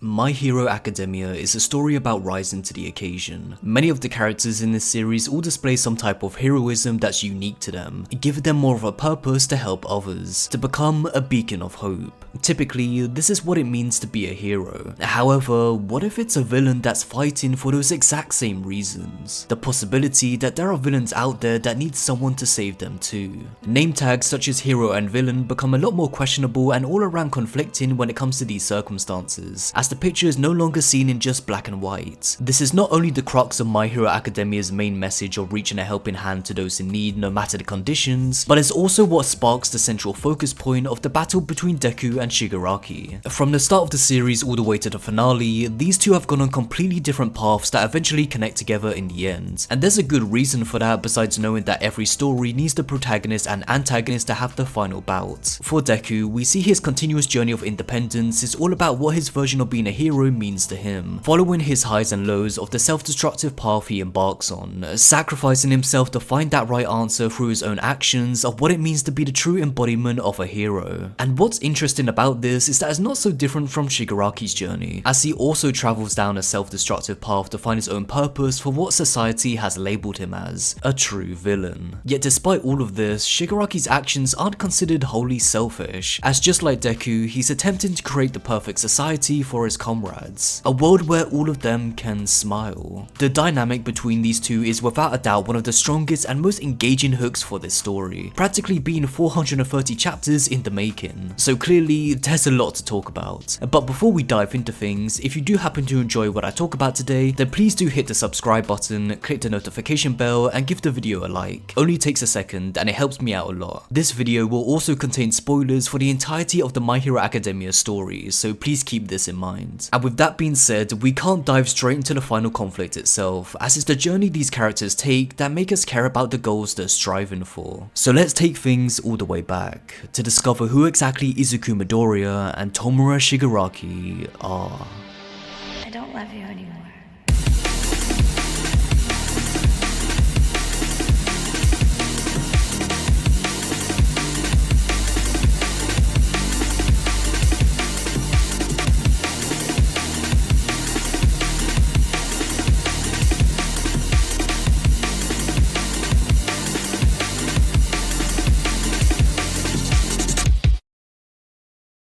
My Hero Academia is a story about rising to the occasion. Many of the characters in this series all display some type of heroism that's unique to them, giving them more of a purpose to help others, to become a beacon of hope. Typically, this is what it means to be a hero. However, what if it's a villain that's fighting for those exact same reasons? The possibility that there are villains out there that need someone to save them too. Name tags such as hero and villain become a lot more questionable and all around conflicting when it comes to these circumstances, as the picture is no longer seen in just black and white. This is not only the crux of My Hero Academia's main message of reaching a helping hand to those in need no matter the conditions, but it's also what sparks the central focus point of the battle between Deku and Shigaraki. From the start of the series all the way to the finale, these two have gone on completely different paths that eventually connect together in the end. And there's a good reason for that besides knowing that every story needs the protagonist and antagonist to have the final bout. For Deku, we see his continuous journey of independence is all about what his version of being a hero means to him, following his highs and lows of the self-destructive path he embarks on, sacrificing himself to find that right answer through his own actions of what it means to be the true embodiment of a hero. And what's interesting about this is that it's not so different from Shigaraki's journey, as he also travels down a self-destructive path to find his own purpose for what society has labelled him as, a true villain. Yet despite all of this, Shigaraki's actions aren't considered wholly selfish, as just like Deku, he's attempting to create the perfect society for his comrades, a world where all of them can smile. The dynamic between these two is without a doubt one of the strongest and most engaging hooks for this story, practically being 430 chapters in the making, so clearly there's a lot to talk about. But before we dive into things, if you do happen to enjoy what I talk about today, then please do hit the subscribe button, click the notification bell and give the video a like. Only takes a second and it helps me out a lot. This video will also contain spoilers for the entirety of the My Hero Academia story, so please keep this in mind. And with that being said, we can't dive straight into the final conflict itself, as it's the journey these characters take that make us care about the goals they're striving for. So let's take things all the way back to discover who exactly Izuku Midoriya and Tomura Shigaraki are. I don't love you anymore.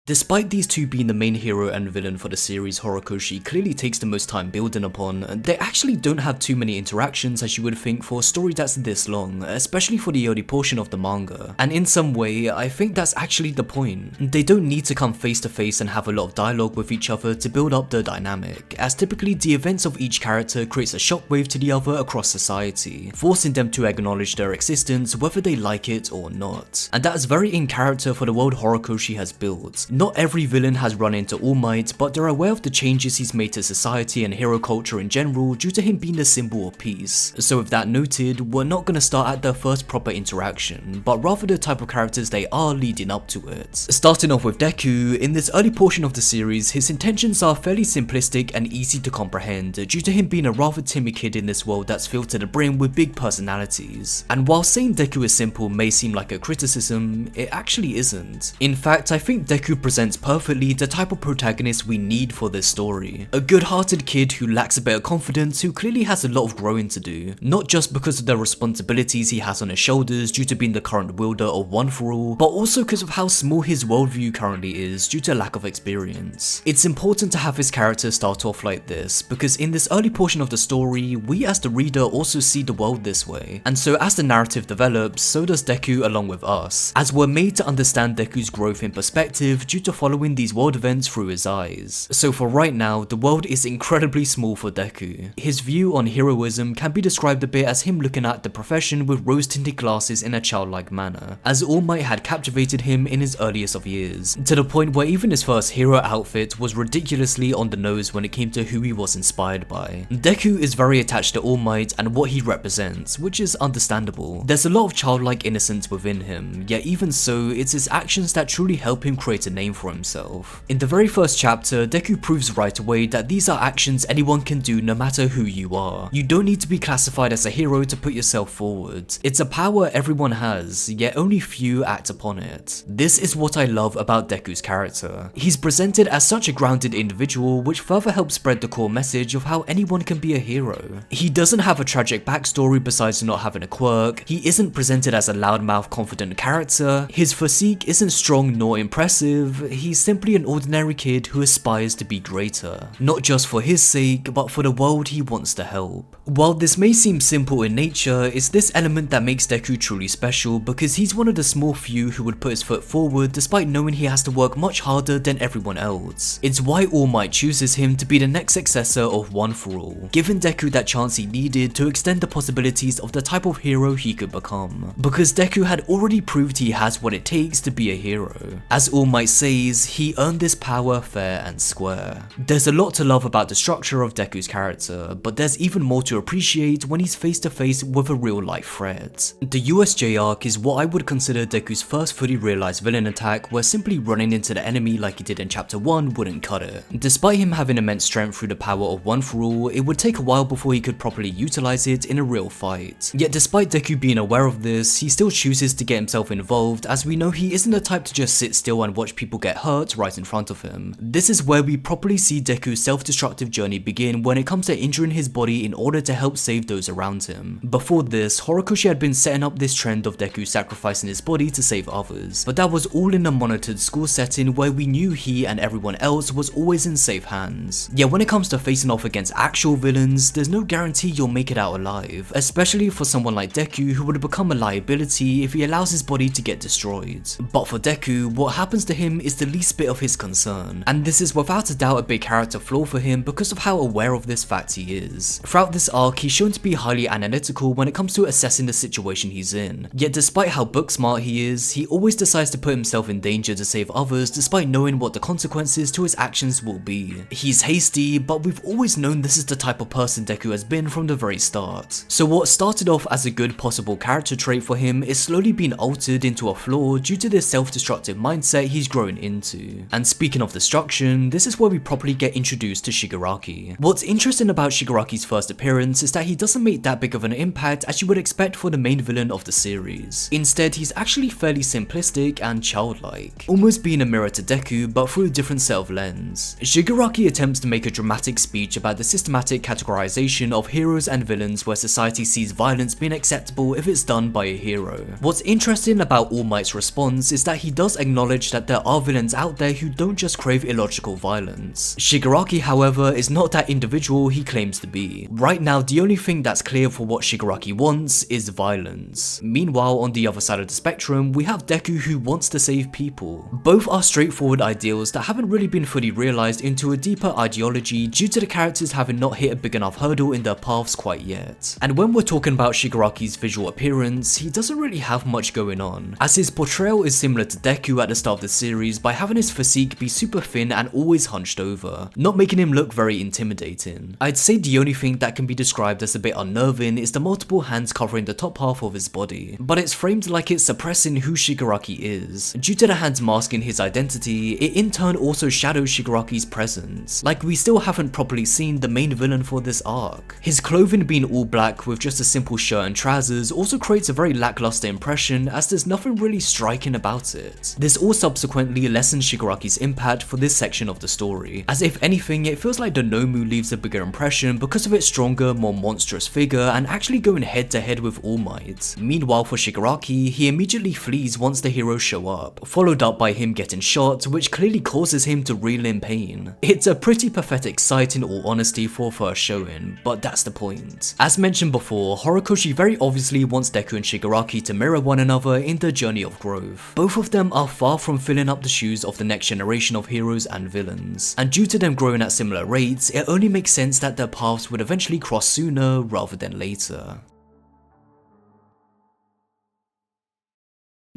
Despite these two being the main hero and villain for the series Horikoshi clearly takes the most time building upon, they actually don't have too many interactions as you would think for a story that's this long, especially for the early portion of the manga. And in some way, I think that's actually the point. They don't need to come face to face and have a lot of dialogue with each other to build up the dynamic, as typically the events of each character creates a shockwave to the other across society, forcing them to acknowledge their existence whether they like it or not. And that is very in character for the world Horikoshi has built. Not every villain has run into All Might, but they're aware of the changes he's made to society and hero culture in general due to him being the symbol of peace. So with that noted, we're not gonna start at their first proper interaction, but rather the type of characters they are leading up to it. Starting off with Deku, in this early portion of the series, his intentions are fairly simplistic and easy to comprehend due to him being a rather timid kid in this world that's filled to the brim with big personalities. And while saying Deku is simple may seem like a criticism, it actually isn't. In fact, I think Deku presents perfectly the type of protagonist we need for this story. A good-hearted kid who lacks a bit of confidence, who clearly has a lot of growing to do, not just because of the responsibilities he has on his shoulders due to being the current wielder of One For All, but also because of how small his worldview currently is due to lack of experience. It's important to have his character start off like this, because in this early portion of the story, we as the reader also see the world this way, and so as the narrative develops, so does Deku along with us, as we're made to understand Deku's growth in perspective due to following these world events through his eyes. So for right now, the world is incredibly small for Deku. His view on heroism can be described a bit as him looking at the profession with rose-tinted glasses in a childlike manner, as All Might had captivated him in his earliest of years, to the point where even his first hero outfit was ridiculously on the nose when it came to who he was inspired by. Deku is very attached to All Might and what he represents, which is understandable. There's a lot of childlike innocence within him, yet even so, it's his actions that truly help him create a name name for himself. In the very first chapter, Deku proves right away that these are actions anyone can do no matter who you are. You don't need to be classified as a hero to put yourself forward. It's a power everyone has, yet only few act upon it. This is what I love about Deku's character. He's presented as such a grounded individual, which further helps spread the core message of how anyone can be a hero. He doesn't have a tragic backstory besides not having a quirk, he isn't presented as a loudmouth confident character, his physique isn't strong nor impressive, he's simply an ordinary kid who aspires to be greater. Not just for his sake, but for the world he wants to help. While this may seem simple in nature, it's this element that makes Deku truly special because he's one of the small few who would put his foot forward despite knowing he has to work much harder than everyone else. It's why All Might chooses him to be the next successor of One For All, giving Deku that chance he needed to extend the possibilities of the type of hero he could become. Because Deku had already proved he has what it takes to be a hero. As All Might says, he earned this power fair and square. There's a lot to love about the structure of Deku's character, but there's even more to appreciate when he's face to face with a real life threat. The USJ arc is what I would consider Deku's first fully realized villain attack, where simply running into the enemy like he did in chapter 1 wouldn't cut it. Despite him having immense strength through the power of One For All, it would take a while before he could properly utilize it in a real fight. Yet despite Deku being aware of this, he still chooses to get himself involved, as we know he isn't the type to just sit still and watch people get hurt right in front of him. This is where we properly see Deku's self-destructive journey begin when it comes to injuring his body in order to help save those around him. Before this, Horikoshi had been setting up this trend of Deku sacrificing his body to save others, but that was all in a monitored school setting where we knew he and everyone else was always in safe hands. Yet when it comes to facing off against actual villains, there's no guarantee you'll make it out alive, especially for someone like Deku who would become a liability if he allows his body to get destroyed. But for Deku, what happens to him is the least bit of his concern, and this is without a doubt a big character flaw for him because of how aware of this fact he is. Throughout this arc, he's shown to be highly analytical when it comes to assessing the situation he's in, yet despite how book smart he is, he always decides to put himself in danger to save others despite knowing what the consequences to his actions will be. He's hasty, but we've always known this is the type of person Deku has been from the very start. So what started off as a good possible character trait for him is slowly being altered into a flaw due to this self-destructive mindset he's grown into. And speaking of destruction, this is where we properly get introduced to Shigaraki. What's interesting about Shigaraki's first appearance is that he doesn't make that big of an impact as you would expect for the main villain of the series. Instead, he's actually fairly simplistic and childlike, almost being a mirror to Deku but through a different set of lens. Shigaraki attempts to make a dramatic speech about the systematic categorization of heroes and villains where society sees violence being acceptable if it's done by a hero. What's interesting about All Might's response is that he does acknowledge that there are villains out there who don't just crave illogical violence. Shigaraki, however, is not that individual he claims to be. Right now, the only thing that's clear for what Shigaraki wants is violence. Meanwhile, on the other side of the spectrum, we have Deku who wants to save people. Both are straightforward ideals that haven't really been fully realized into a deeper ideology due to the characters having not hit a big enough hurdle in their paths quite yet. And when we're talking about Shigaraki's visual appearance, he doesn't really have much going on, as his portrayal is similar to Deku at the start of the series by having his physique be super thin and always hunched over, not making him look very intimidating. I'd say the only thing that can be described as a bit unnerving is the multiple hands covering the top half of his body, but it's framed like it's suppressing who Shigaraki is. Due to the hands masking his identity, it in turn also shadows Shigaraki's presence, like we still haven't properly seen the main villain for this arc. His clothing being all black with just a simple shirt and trousers also creates a very lackluster impression as there's nothing really striking about it. This all subsequently lessens Shigaraki's impact for this section of the story, as if anything it feels like the Nomu leaves a bigger impression because of its stronger, more monstrous figure and actually going head to head with All Might. Meanwhile for Shigaraki, he immediately flees once the heroes show up, followed up by him getting shot, which clearly causes him to reel in pain. It's a pretty pathetic sight in all honesty for first showing, but that's the point. As mentioned before, Horikoshi very obviously wants Deku and Shigaraki to mirror one another in their journey of growth. Both of them are far from filling up the shoes of the next generation of heroes and villains, and due to them growing at similar rates, it only makes sense that their paths would eventually cross sooner rather than later.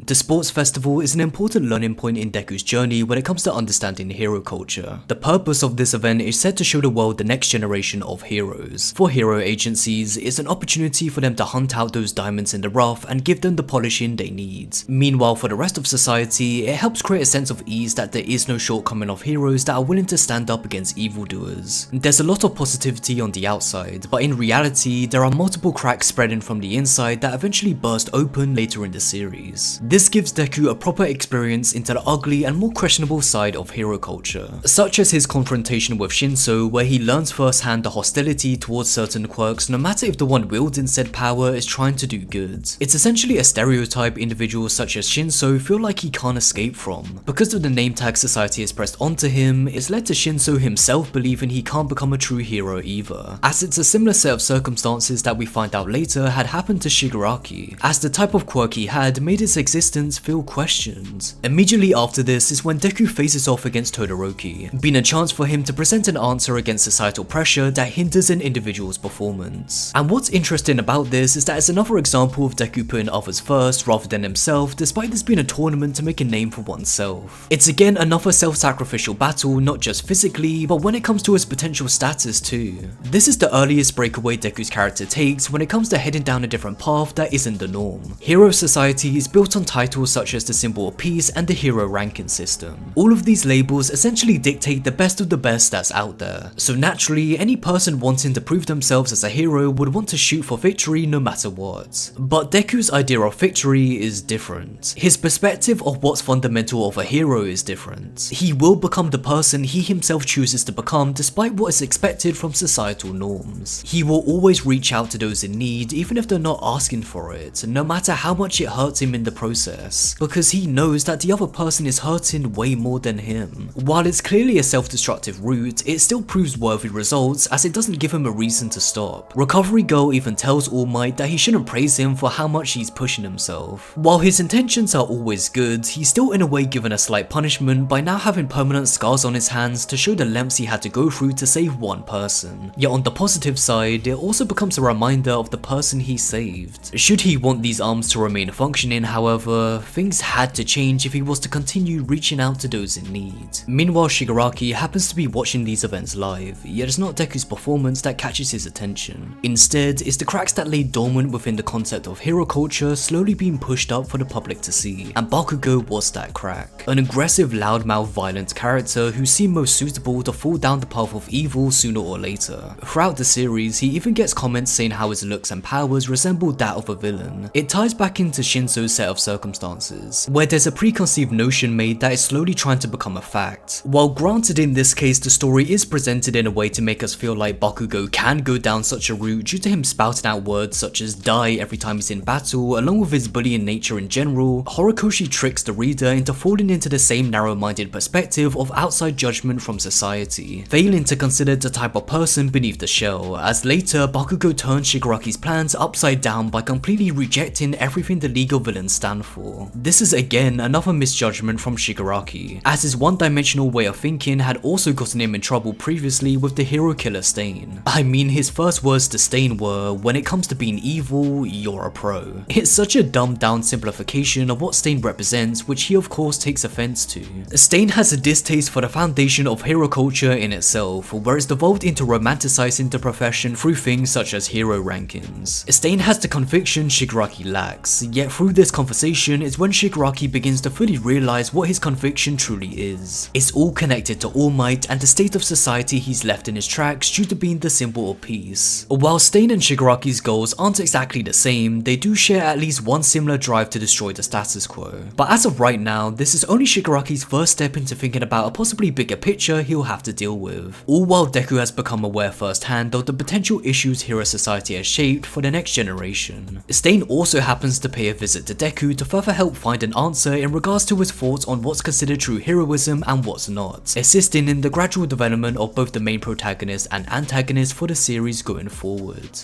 The sports festival is an important learning point in Deku's journey when it comes to understanding hero culture. The purpose of this event is said to show the world the next generation of heroes. For hero agencies, it's an opportunity for them to hunt out those diamonds in the rough and give them the polishing they need. Meanwhile, for the rest of society, it helps create a sense of ease that there is no shortcoming of heroes that are willing to stand up against evildoers. There's a lot of positivity on the outside, but in reality, there are multiple cracks spreading from the inside that eventually burst open later in the series. This gives Deku a proper experience into the ugly and more questionable side of hero culture, such as his confrontation with Shinso, where he learns firsthand the hostility towards certain quirks no matter if the one wielding said power is trying to do good. It's essentially a stereotype individuals such as Shinso feel like he can't escape from. Because of the name tag society has pressed onto him, it's led to Shinso himself believing he can't become a true hero either, as it's a similar set of circumstances that we find out later had happened to Shigaraki, as the type of quirk he had made his existence feel questioned. Immediately after this is when Deku faces off against Todoroki, being a chance for him to present an answer against societal pressure that hinders an individual's performance. And what's interesting about this is that it's another example of Deku putting others first rather than himself, despite this being a tournament to make a name for oneself. It's again another self-sacrificial battle, not just physically, but when it comes to his potential status too. This is the earliest breakaway Deku's character takes when it comes to heading down a different path that isn't the norm. Hero society is built on titles such as the symbol of peace and the hero ranking system. All of these labels essentially dictate the best of the best that's out there, so naturally any person wanting to prove themselves as a hero would want to shoot for victory no matter what. But Deku's idea of victory is different. His perspective of what's fundamental of a hero is different. He will become the person he himself chooses to become despite what is expected from societal norms. He will always reach out to those in need even if they're not asking for it, no matter how much it hurts him in the process, because he knows that the other person is hurting way more than him. While it's clearly a self-destructive route, it still proves worthy results as it doesn't give him a reason to stop. Recovery Girl even tells All Might that he shouldn't praise him for how much he's pushing himself. While his intentions are always good, he's still in a way given a slight punishment by now having permanent scars on his hands to show the lengths he had to go through to save one person. Yet on the positive side, it also becomes a reminder of the person he saved. Should he want these arms to remain functioning, however, things had to change if he was to continue reaching out to those in need. Meanwhile, Shigaraki happens to be watching these events live, yet it's not Deku's performance that catches his attention. Instead, it's the cracks that lay dormant within the concept of hero culture slowly being pushed up for the public to see, and Bakugo was that crack. An aggressive, loudmouth, violent character who seemed most suitable to fall down the path of evil sooner or later. Throughout the series, he even gets comments saying how his looks and powers resembled that of a villain. It ties back into Shinso's set of circumstances, where there's a preconceived notion made that is slowly trying to become a fact. While granted in this case the story is presented in a way to make us feel like Bakugo can go down such a route due to him spouting out words such as die every time he's in battle, along with his bullying nature in general, Horikoshi tricks the reader into falling into the same narrow-minded perspective of outside judgment from society, failing to consider the type of person beneath the shell, as later Bakugo turns Shigaraki's plans upside down by completely rejecting everything the legal villains stand for. This is again another misjudgment from Shigaraki, as his one-dimensional way of thinking had also gotten him in trouble previously with the hero killer Stain. I mean, his first words to Stain were, "When it comes to being evil, you're a pro." It's such a dumbed down simplification of what Stain represents, which he of course takes offense to. Stain has a distaste for the foundation of hero culture in itself, where it's devolved into romanticizing the profession through things such as hero rankings. Stain has the conviction Shigaraki lacks, yet through this conversation is when Shigaraki begins to fully realize what his conviction truly is. It's all connected to All Might and the state of society he's left in his tracks due to being the symbol of peace. While Stain and Shigaraki's goals aren't exactly the same, they do share at least one similar drive to destroy the status quo. But as of right now, this is only Shigaraki's first step into thinking about a possibly bigger picture he'll have to deal with, all while Deku has become aware firsthand of the potential issues hero society has shaped for the next generation. Stain also happens to pay a visit to Deku to further help find an answer in regards to his thoughts on what's considered true heroism and what's not, assisting in the gradual development of both the main protagonist and antagonist for the series going forward.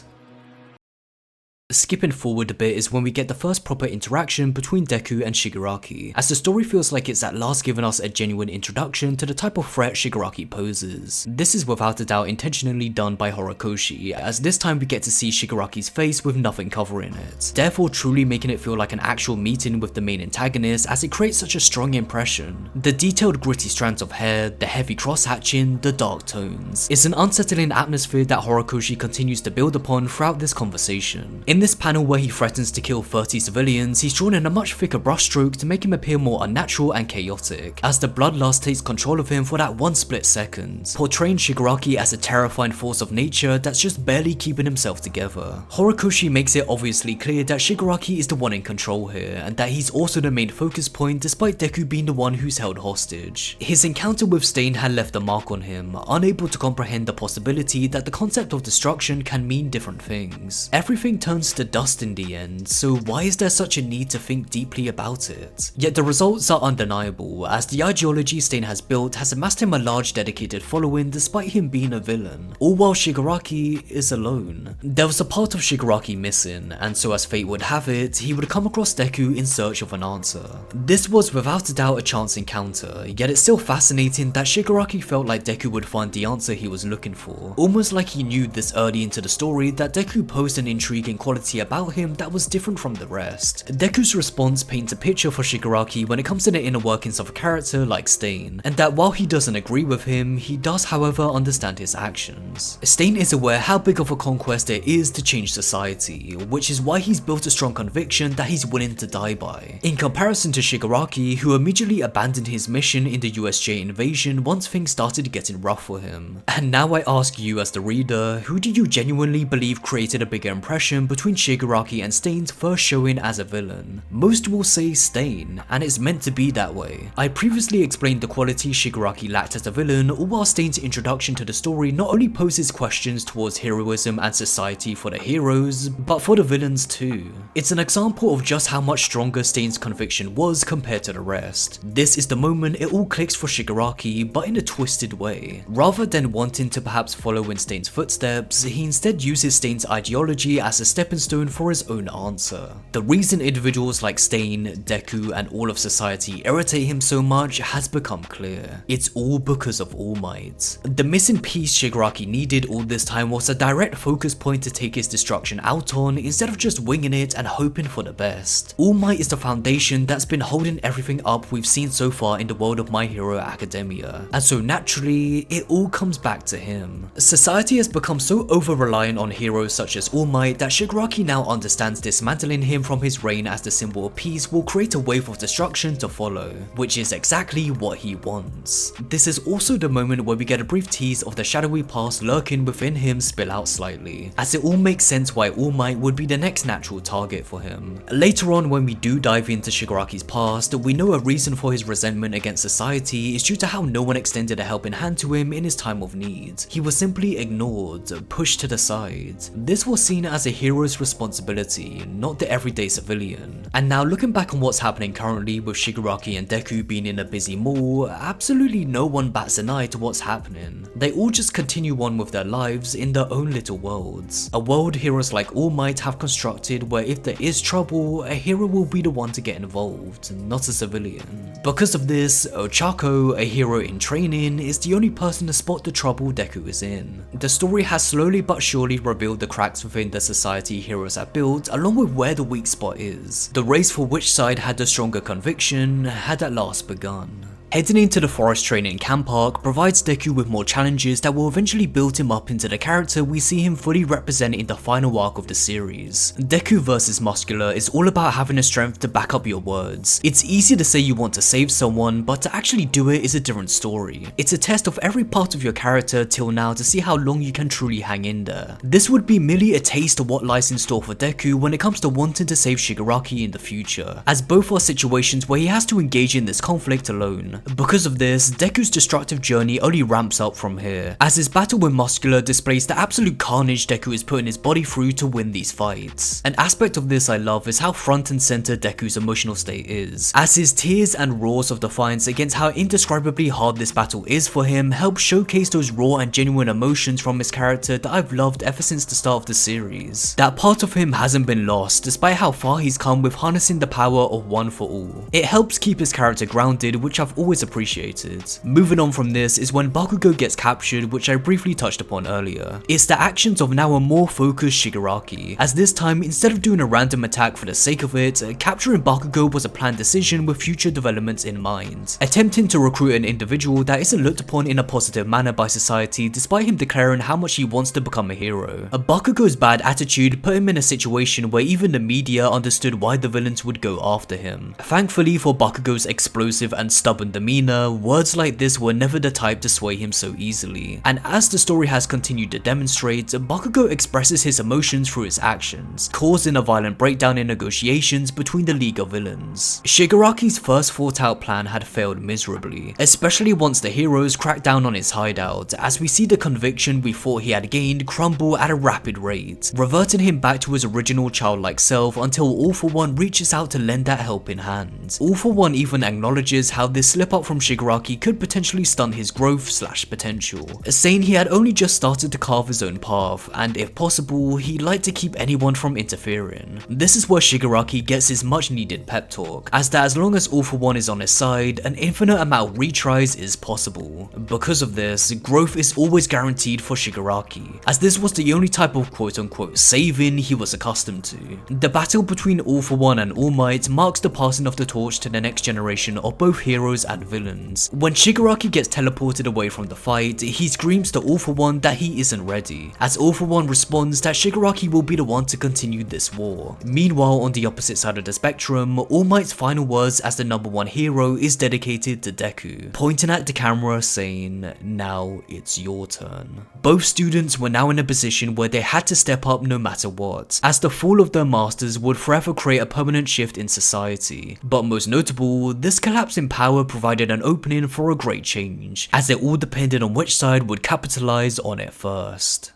Skipping forward a bit is when we get the first proper interaction between Deku and Shigaraki, as the story feels like it's at last given us a genuine introduction to the type of threat Shigaraki poses. This is without a doubt intentionally done by Horikoshi, as this time we get to see Shigaraki's face with nothing covering it, therefore truly making it feel like an actual meeting with the main antagonist, as it creates such a strong impression. The detailed gritty strands of hair, the heavy cross-hatching, the dark tones. It's an unsettling atmosphere that Horikoshi continues to build upon throughout this conversation. In this panel where he threatens to kill 30 civilians, he's drawn in a much thicker brushstroke to make him appear more unnatural and chaotic, as the bloodlust takes control of him for that one split second, portraying Shigaraki as a terrifying force of nature that's just barely keeping himself together. Horikoshi makes it obviously clear that Shigaraki is the one in control here, and that he's also the main focus point despite Deku being the one who's held hostage. His encounter with Stain had left a mark on him, unable to comprehend the possibility that the concept of destruction can mean different things. Everything turns to dust in the end, so why is there such a need to think deeply about it? Yet the results are undeniable, as the ideology Stain has built has amassed him a large dedicated following despite him being a villain, all while Shigaraki is alone. There was a part of Shigaraki missing, and so as fate would have it, he would come across Deku in search of an answer. This was without a doubt a chance encounter, yet it's still fascinating that Shigaraki felt like Deku would find the answer he was looking for, almost like he knew this early into the story that Deku posed an intriguing quality about him that was different from the rest. Deku's response paints a picture for Shigaraki when it comes to the inner workings of a character like Stain, and that while he doesn't agree with him, he does however understand his actions. Stain is aware how big of a conquest it is to change society, which is why he's built a strong conviction that he's willing to die by. In comparison to Shigaraki, who immediately abandoned his mission in the USJ invasion once things started getting rough for him. And now I ask you as the reader, who do you genuinely believe created a bigger impression between Shigaraki and Stain's first showing as a villain? Most will say Stain, and it's meant to be that way. I previously explained the quality Shigaraki lacked as a villain, all while Stain's introduction to the story not only poses questions towards heroism and society for the heroes, but for the villains too. It's an example of just how much stronger Stain's conviction was compared to the rest. This is the moment it all clicks for Shigaraki, but in a twisted way. Rather than wanting to perhaps follow in Stain's footsteps, he instead uses Stain's ideology as a stepping stone for his own answer. The reason individuals like Stain, Deku, and all of society irritate him so much has become clear. It's all because of All Might. The missing piece Shigaraki needed all this time was a direct focus point to take his destruction out on, instead of just winging it and hoping for the best. All Might is the foundation that's been holding everything up we've seen so far in the world of My Hero Academia, and so naturally, it all comes back to him. Society has become so over-reliant on heroes such as All Might that Shigaraki now understands dismantling him from his reign as the symbol of peace will create a wave of destruction to follow, which is exactly what he wants. This is also the moment where we get a brief tease of the shadowy past lurking within him spill out slightly, as it all makes sense why All Might would be the next natural target for him. Later on, when we do dive into Shigaraki's past, we know a reason for his resentment against society is due to how no one extended a helping hand to him in his time of need. He was simply ignored, pushed to the side. This was seen as a hero's responsibility, not the everyday civilian. And now looking back on what's happening currently with Shigaraki and Deku being in a busy mall, absolutely no one bats an eye to what's happening. They all just continue on with their lives in their own little worlds. A world heroes like All Might have constructed where if there is trouble, a hero will be the one to get involved, not a civilian. Because of this, Ochako, a hero in training, is the only person to spot the trouble Deku is in. The story has slowly but surely revealed the cracks within the society heroes have built, along with where the weak spot is. The race for which side had the stronger conviction had at last begun. Heading into the forest training camp arc provides Deku with more challenges that will eventually build him up into the character we see him fully represent in the final arc of the series. Deku vs Muscular is all about having the strength to back up your words. It's easy to say you want to save someone, but to actually do it is a different story. It's a test of every part of your character till now to see how long you can truly hang in there. This would be merely a taste of what lies in store for Deku when it comes to wanting to save Shigaraki in the future, as both are situations where he has to engage in this conflict alone. villain. Because of this, Deku's destructive journey only ramps up from here, as his battle with Muscular displays the absolute carnage Deku is putting his body through to win these fights. An aspect of this I love is how front and center Deku's emotional state is, as his tears and roars of defiance against how indescribably hard this battle is for him help showcase those raw and genuine emotions from his character that I've loved ever since the start of the series. That part of him hasn't been lost despite how far he's come with harnessing the power of one for all. It helps keep his character grounded, which I've always appreciated. Moving on from this is when Bakugo gets captured, which I briefly touched upon earlier. It's the actions of now a more focused Shigaraki, as this time instead of doing a random attack for the sake of it, capturing Bakugo was a planned decision with future developments in mind, attempting to recruit an individual that isn't looked upon in a positive manner by society despite him declaring how much he wants to become a hero. Bakugo's bad attitude put him in a situation where even the media understood why the villains would go after him. Thankfully for Bakugo's explosive and stubborn demeanor, words like this were never the type to sway him so easily, and as the story has continued to demonstrate, Bakugo expresses his emotions through his actions, causing a violent breakdown in negotiations between the League of Villains. Shigaraki's first thought out plan had failed miserably, especially once the heroes cracked down on his hideout, as we see the conviction we thought he had gained crumble at a rapid rate, reverting him back to his original childlike self until All For One reaches out to lend that helping hand. All For One even acknowledges how this slip up from Shigaraki could potentially stunt his growth / potential, saying he had only just started to carve his own path, and if possible, he'd like to keep anyone from interfering. This is where Shigaraki gets his much needed pep talk, as that as long as All For One is on his side, an infinite amount of retries is possible. Because of this, growth is always guaranteed for Shigaraki, as this was the only type of quote-unquote saving he was accustomed to. The battle between All For One and All Might marks the passing of the torch to the next generation of both heroes and villains. When Shigaraki gets teleported away from the fight, he screams to All For One that he isn't ready, as All For One responds that Shigaraki will be the one to continue this war. Meanwhile, on the opposite side of the spectrum, All Might's final words as the #1 hero is dedicated to Deku, pointing at the camera saying, "Now it's your turn." Both students were now in a position where they had to step up no matter what, as the fall of their masters would forever create a permanent shift in society. But most notable, this collapse in power provided an opening for a great change, as it all depended on which side would capitalize on it first.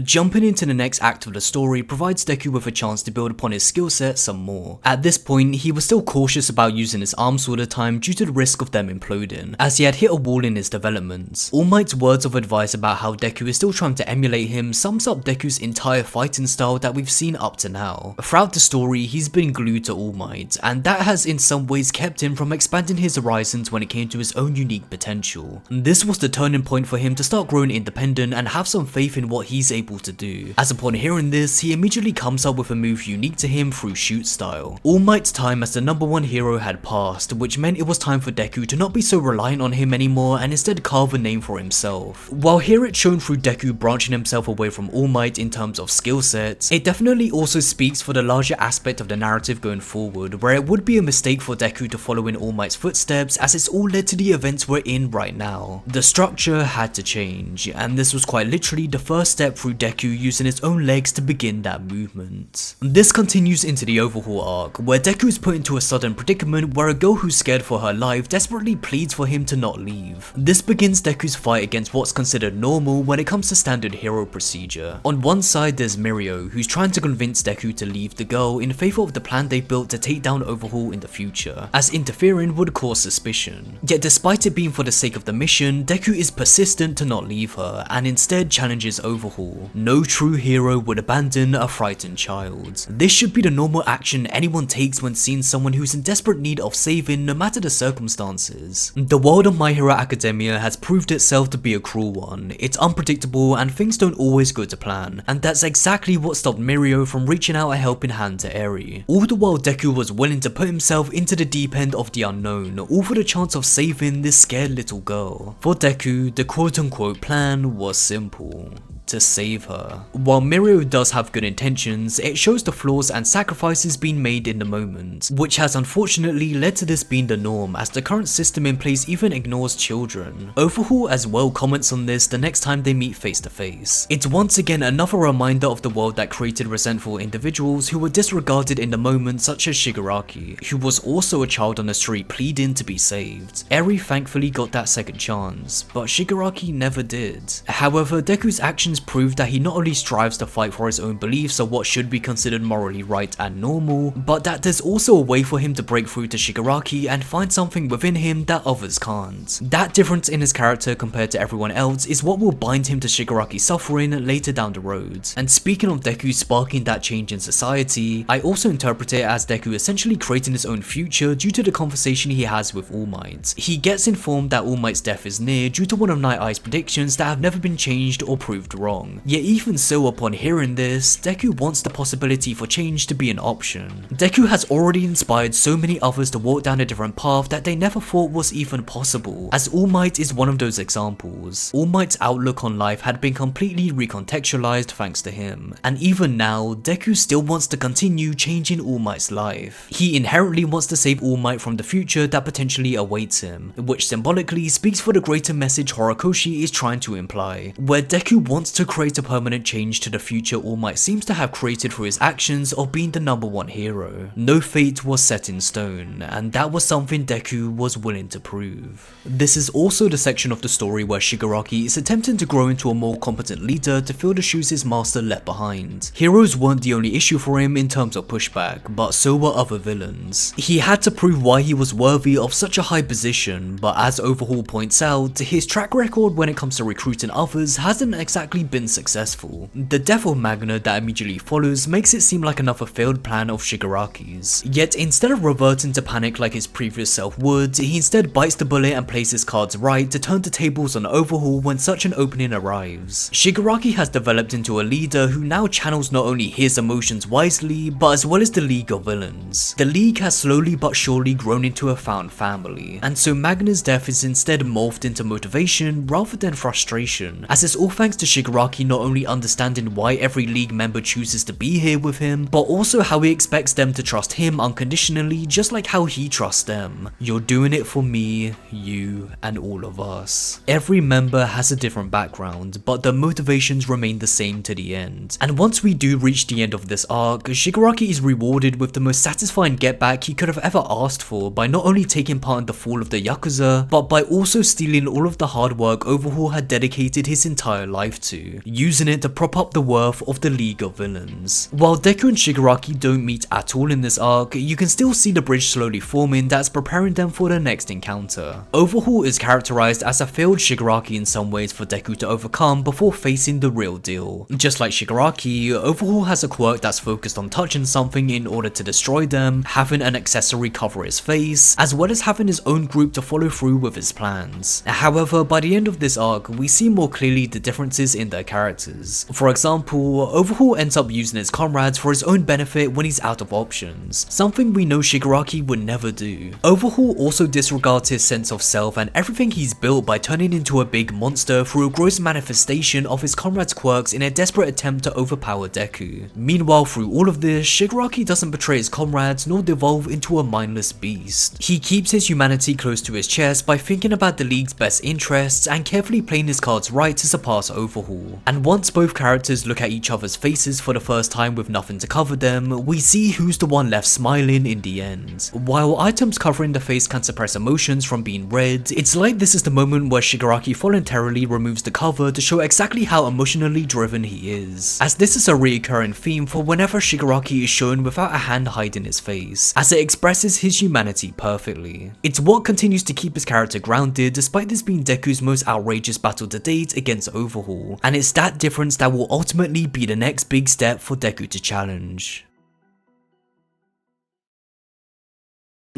Jumping into the next act of the story provides Deku with a chance to build upon his skill set some more. At this point, he was still cautious about using his arms all the time due to the risk of them imploding, as he had hit a wall in his development. All Might's words of advice about how Deku is still trying to emulate him sums up Deku's entire fighting style that we've seen up to now. Throughout the story, he's been glued to All Might, and that has in some ways kept him from expanding his horizons when it came to his own unique potential. This was the turning point for him to start growing independent and have some faith in what he's able to do, as upon hearing this, he immediately comes up with a move unique to him through shoot style. All Might's time as the #1 hero had passed, which meant it was time for Deku to not be so reliant on him anymore and instead carve a name for himself. While here it's shown through Deku branching himself away from All Might in terms of skill sets, it definitely also speaks for the larger aspect of the narrative going forward, where it would be a mistake for Deku to follow in All Might's footsteps, as it's all led to the events we're in right now. The structure had to change, and this was quite literally the first step through Deku using his own legs to begin that movement. This continues into the overhaul arc, where Deku is put into a sudden predicament where a girl who's scared for her life desperately pleads for him to not leave. This begins Deku's fight against what's considered normal when it comes to standard hero procedure. On one side there's Mirio, who's trying to convince Deku to leave the girl in favour of the plan they built to take down Overhaul in the future, as interfering would cause suspicion. Yet despite it being for the sake of the mission, Deku is persistent to not leave her, and instead challenges Overhaul. No true hero would abandon a frightened child. This should be the normal action anyone takes when seeing someone who's in desperate need of saving no matter the circumstances. The world of My Hero Academia has proved itself to be a cruel one. It's unpredictable and things don't always go to plan, and that's exactly what stopped Mirio from reaching out a helping hand to Eri. All the while Deku was willing to put himself into the deep end of the unknown, all for the chance of saving this scared little girl. For Deku, the quote-unquote plan was simple. to save her. While Mirio does have good intentions, it shows the flaws and sacrifices being made in the moment, which has unfortunately led to this being the norm as the current system in place even ignores children. Overhaul as well comments on this the next time they meet face to face. It's once again another reminder of the world that created resentful individuals who were disregarded in the moment, such as Shigaraki, who was also a child on the street pleading to be saved. Eri thankfully got that second chance, but Shigaraki never did. However, Deku's actions prove that he not only strives to fight for his own beliefs of what should be considered morally right and normal, but that there's also a way for him to break through to Shigaraki and find something within him that others can't. That difference in his character compared to everyone else is what will bind him to Shigaraki's suffering later down the road. And speaking of Deku sparking that change in society, I also interpret it as Deku essentially creating his own future due to the conversation he has with All Might. He gets informed that All Might's death is near due to one of Night Eye's predictions that have never been changed or proved wrong. Yet even so, upon hearing this, Deku wants the possibility for change to be an option. Deku has already inspired so many others to walk down a different path that they never thought was even possible, as All Might is one of those examples. All Might's outlook on life had been completely recontextualized thanks to him, and even now, Deku still wants to continue changing All Might's life. He inherently wants to save All Might from the future that potentially awaits him, which symbolically speaks for the greater message Horikoshi is trying to imply, where Deku wants to create a permanent change to the future All Might seems to have created through his actions of being the #1 hero. No fate was set in stone, and that was something Deku was willing to prove. This is also the section of the story where Shigaraki is attempting to grow into a more competent leader to fill the shoes his master left behind. Heroes weren't the only issue for him in terms of pushback, but so were other villains. He had to prove why he was worthy of such a high position, but as Overhaul points out, his track record when it comes to recruiting others hasn't exactly been successful. The death of Magna that immediately follows makes it seem like another failed plan of Shigaraki's. Yet instead of reverting to panic like his previous self would, he instead bites the bullet and plays his cards right to turn the tables on Overhaul when such an opening arrives. Shigaraki has developed into a leader who now channels not only his emotions wisely, but as well as the League of Villains. The League has slowly but surely grown into a found family, and so Magna's death is instead morphed into motivation rather than frustration, as it's all thanks to Shigaraki not only understanding why every League member chooses to be here with him, but also how he expects them to trust him unconditionally just like how he trusts them. You're doing it for me, you, and all of us. Every member has a different background, but their motivations remain the same to the end. And once we do reach the end of this arc, Shigaraki is rewarded with the most satisfying get back he could have ever asked for by not only taking part in the fall of the Yakuza, but by also stealing all of the hard work Overhaul had dedicated his entire life to, using it to prop up the worth of the League of Villains. While Deku and Shigaraki don't meet at all in this arc, you can still see the bridge slowly forming that's preparing them for their next encounter. Overhaul is characterized as a failed Shigaraki in some ways for Deku to overcome before facing the real deal. Just like Shigaraki, Overhaul has a quirk that's focused on touching something in order to destroy them, having an accessory cover his face, as well as having his own group to follow through with his plans. However, by the end of this arc, we see more clearly the differences in their characters. For example, Overhaul ends up using his comrades for his own benefit when he's out of options, something we know Shigaraki would never do. Overhaul also disregards his sense of self and everything he's built by turning into a big monster through a gross manifestation of his comrades' quirks in a desperate attempt to overpower Deku. Meanwhile, through all of this, Shigaraki doesn't betray his comrades nor devolve into a mindless beast. He keeps his humanity close to his chest by thinking about the League's best interests and carefully playing his cards right to surpass Overhaul. And once both characters look at each other's faces for the first time with nothing to cover them, we see who's the one left smiling in the end. While items covering the face can suppress emotions from being read, it's like this is the moment where Shigaraki voluntarily removes the cover to show exactly how emotionally driven he is, as this is a recurring theme for whenever Shigaraki is shown without a hand hiding his face, as it expresses his humanity perfectly. It's what continues to keep his character grounded despite this being Deku's most outrageous battle to date against Overhaul, and it's that difference that will ultimately be the next big step for Deku to challenge.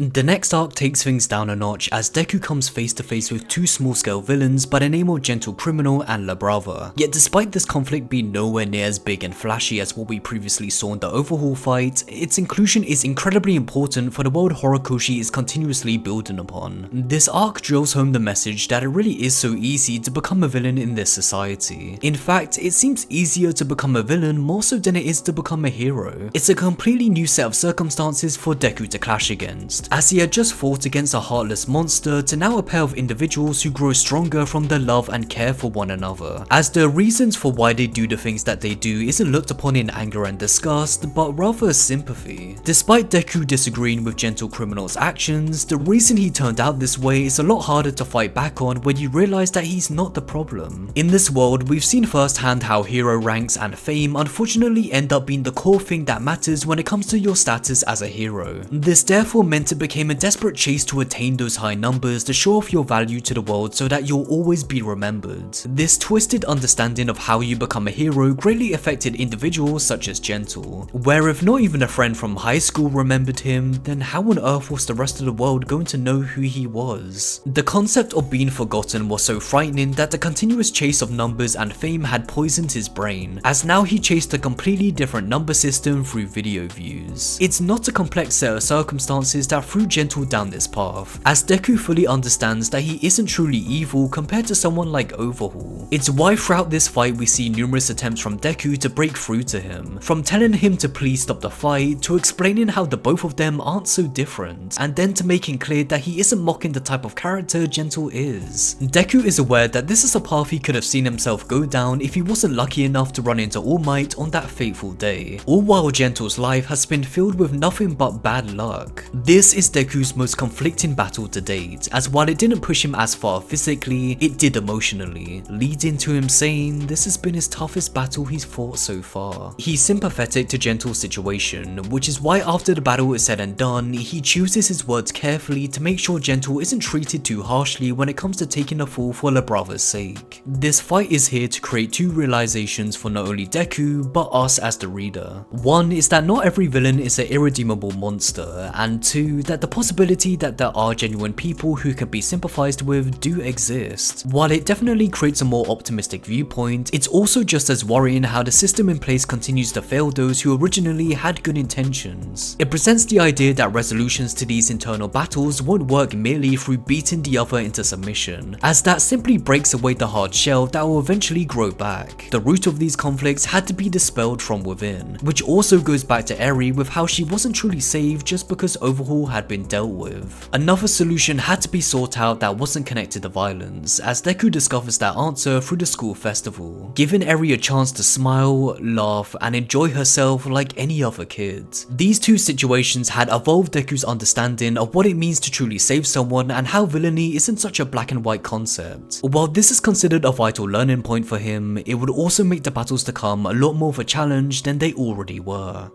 The next arc takes things down a notch as Deku comes face to face with two small-scale villains by the name of Gentle Criminal and La Brava. Yet despite this conflict being nowhere near as big and flashy as what we previously saw in the Overhaul fight, its inclusion is incredibly important for the world Horikoshi is continuously building upon. This arc drills home the message that it really is so easy to become a villain in this society. In fact, it seems easier to become a villain more so than it is to become a hero. It's a completely new set of circumstances for Deku to clash against, as he had just fought against a heartless monster to now a pair of individuals who grow stronger from their love and care for one another, as the reasons for why they do the things that they do isn't looked upon in anger and disgust, but rather sympathy. Despite Deku disagreeing with Gentle Criminal's actions, the reason he turned out this way is a lot harder to fight back on when you realize that he's not the problem. In this world, we've seen firsthand how hero ranks and fame unfortunately end up being the core thing that matters when it comes to your status as a hero. This therefore meant it became a desperate chase to attain those high numbers to show off your value to the world so that you'll always be remembered. This twisted understanding of how you become a hero greatly affected individuals such as Gentle, where if not even a friend from high school remembered him, then how on earth was the rest of the world going to know who he was? The concept of being forgotten was so frightening that the continuous chase of numbers and fame had poisoned his brain, as now he chased a completely different number system through video views. It's not a complex set of circumstances that threw Gentle down this path, as Deku fully understands that he isn't truly evil compared to someone like Overhaul. It's why throughout this fight we see numerous attempts from Deku to break through to him, from telling him to please stop the fight, to explaining how the both of them aren't so different, and then to making clear that he isn't mocking the type of character Gentle is. Deku is aware that this is a path he could have seen himself go down if he wasn't lucky enough to run into All Might on that fateful day, all while Gentle's life has been filled with nothing but bad luck. This is Deku's most conflicting battle to date, as while it didn't push him as far physically, it did emotionally, leading to him saying this has been his toughest battle he's fought so far. He's sympathetic to Gentle's situation, which is why after the battle is said and done, he chooses his words carefully to make sure Gentle isn't treated too harshly when it comes to taking a fall for La Brava's sake. This fight is here to create two realizations for not only Deku, but us as the reader. One is that not every villain is an irredeemable monster, and two, that the possibility that there are genuine people who can be sympathized with do exist. While it definitely creates a more optimistic viewpoint, it's also just as worrying how the system in place continues to fail those who originally had good intentions. It presents the idea that resolutions to these internal battles won't work merely through beating the other into submission, as that simply breaks away the hard shell that will eventually grow back. The root of these conflicts had to be dispelled from within, which also goes back to Eri with how she wasn't truly saved just because Overhaul had been dealt with. Another solution had to be sought out that wasn't connected to violence, as Deku discovers that answer through the school festival, giving Eri a chance to smile, laugh, and enjoy herself like any other kid. These two situations had evolved Deku's understanding of what it means to truly save someone and how villainy isn't such a black and white concept. While this is considered a vital learning point for him, it would also make the battles to come a lot more of a challenge than they already were.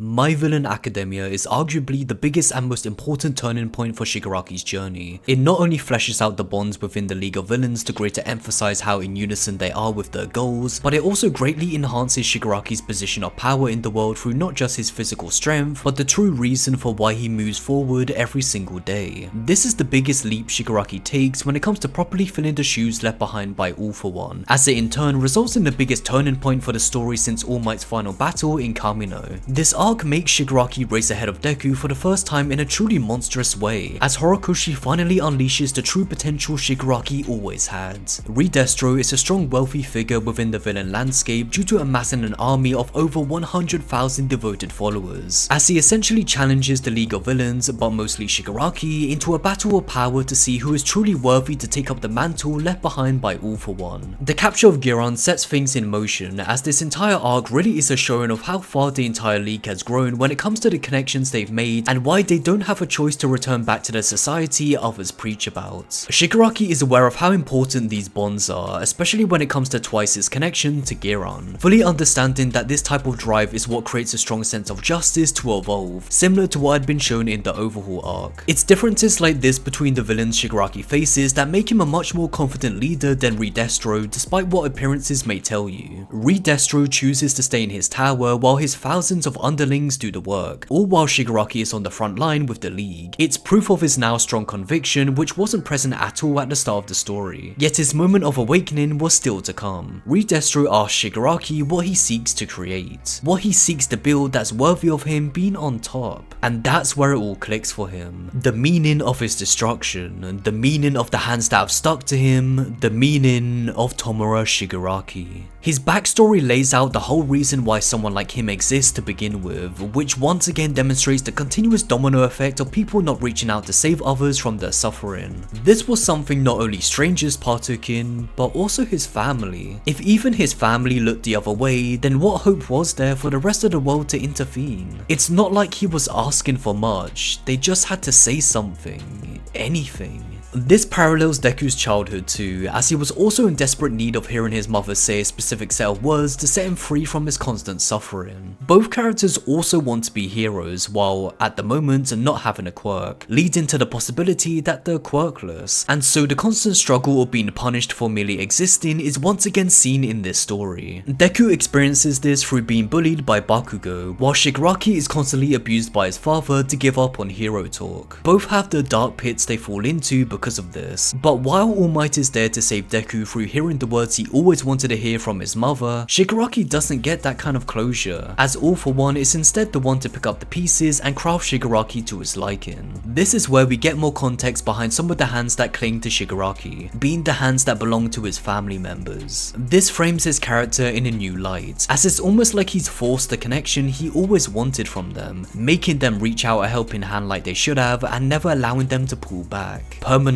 My Villain Academia is arguably the biggest and most important turning point for Shigaraki's journey. It not only fleshes out the bonds within the League of Villains to greater emphasize how in unison they are with their goals, but it also greatly enhances Shigaraki's position of power in the world through not just his physical strength, but the true reason for why he moves forward every single day. This is the biggest leap Shigaraki takes when it comes to properly filling the shoes left behind by All For One, as it in turn results in the biggest turning point for the story since All Might's final battle in Kamino. This arc makes Shigaraki race ahead of Deku for the first time in a truly monstrous way, as Horikoshi finally unleashes the true potential Shigaraki always had. Redestro is a strong wealthy figure within the villain landscape due to amassing an army of over 100,000 devoted followers, as he essentially challenges the League of Villains, but mostly Shigaraki, into a battle of power to see who is truly worthy to take up the mantle left behind by All For One. The capture of Giron sets things in motion, as this entire arc really is a showing of how far the entire league has grown when it comes to the connections they've made and why they don't have a choice to return back to the society others preach about. Shigaraki is aware of how important these bonds are, especially when it comes to Twice's connection to Giron, fully understanding that this type of drive is what creates a strong sense of justice to evolve, similar to what had been shown in the Overhaul arc. It's differences like this between the villains Shigaraki faces that make him a much more confident leader than Redestro, despite what appearances may tell you. Redestro chooses to stay in his tower while his thousands of underlings underlings do the work, all while Shigaraki is on the front line with the League. It's proof of his now strong conviction, which wasn't present at all at the start of the story, yet his moment of awakening was still to come. Destro asks Shigaraki what he seeks to create, what he seeks to build that's worthy of him being on top, and that's where it all clicks for him. The meaning of his destruction, the meaning of the hands that have stuck to him, the meaning of Tomura Shigaraki. His backstory lays out the whole reason why someone like him exists to begin with, which once again demonstrates the continuous domino effect of people not reaching out to save others from their suffering. This was something not only strangers partook in, but also his family. If even his family looked the other way, then what hope was there for the rest of the world to intervene? It's not like he was asking for much, they just had to say something, anything. This parallels Deku's childhood too, as he was also in desperate need of hearing his mother say a specific set of words to set him free from his constant suffering. Both characters also want to be heroes, while at the moment not having a quirk, leading to the possibility that they're quirkless, and so the constant struggle of being punished for merely existing is once again seen in this story. Deku experiences this through being bullied by Bakugo, while Shigaraki is constantly abused by his father to give up on hero talk. Both have the dark pits they fall into because of this, but while All Might is there to save Deku through hearing the words he always wanted to hear from his mother, Shigaraki doesn't get that kind of closure, as All For One is instead the one to pick up the pieces and craft Shigaraki to his liking. This is where we get more context behind some of the hands that cling to Shigaraki, being the hands that belong to his family members. This frames his character in a new light, as it's almost like he's forced the connection he always wanted from them, making them reach out a helping hand like they should have and never allowing them to pull back, permanently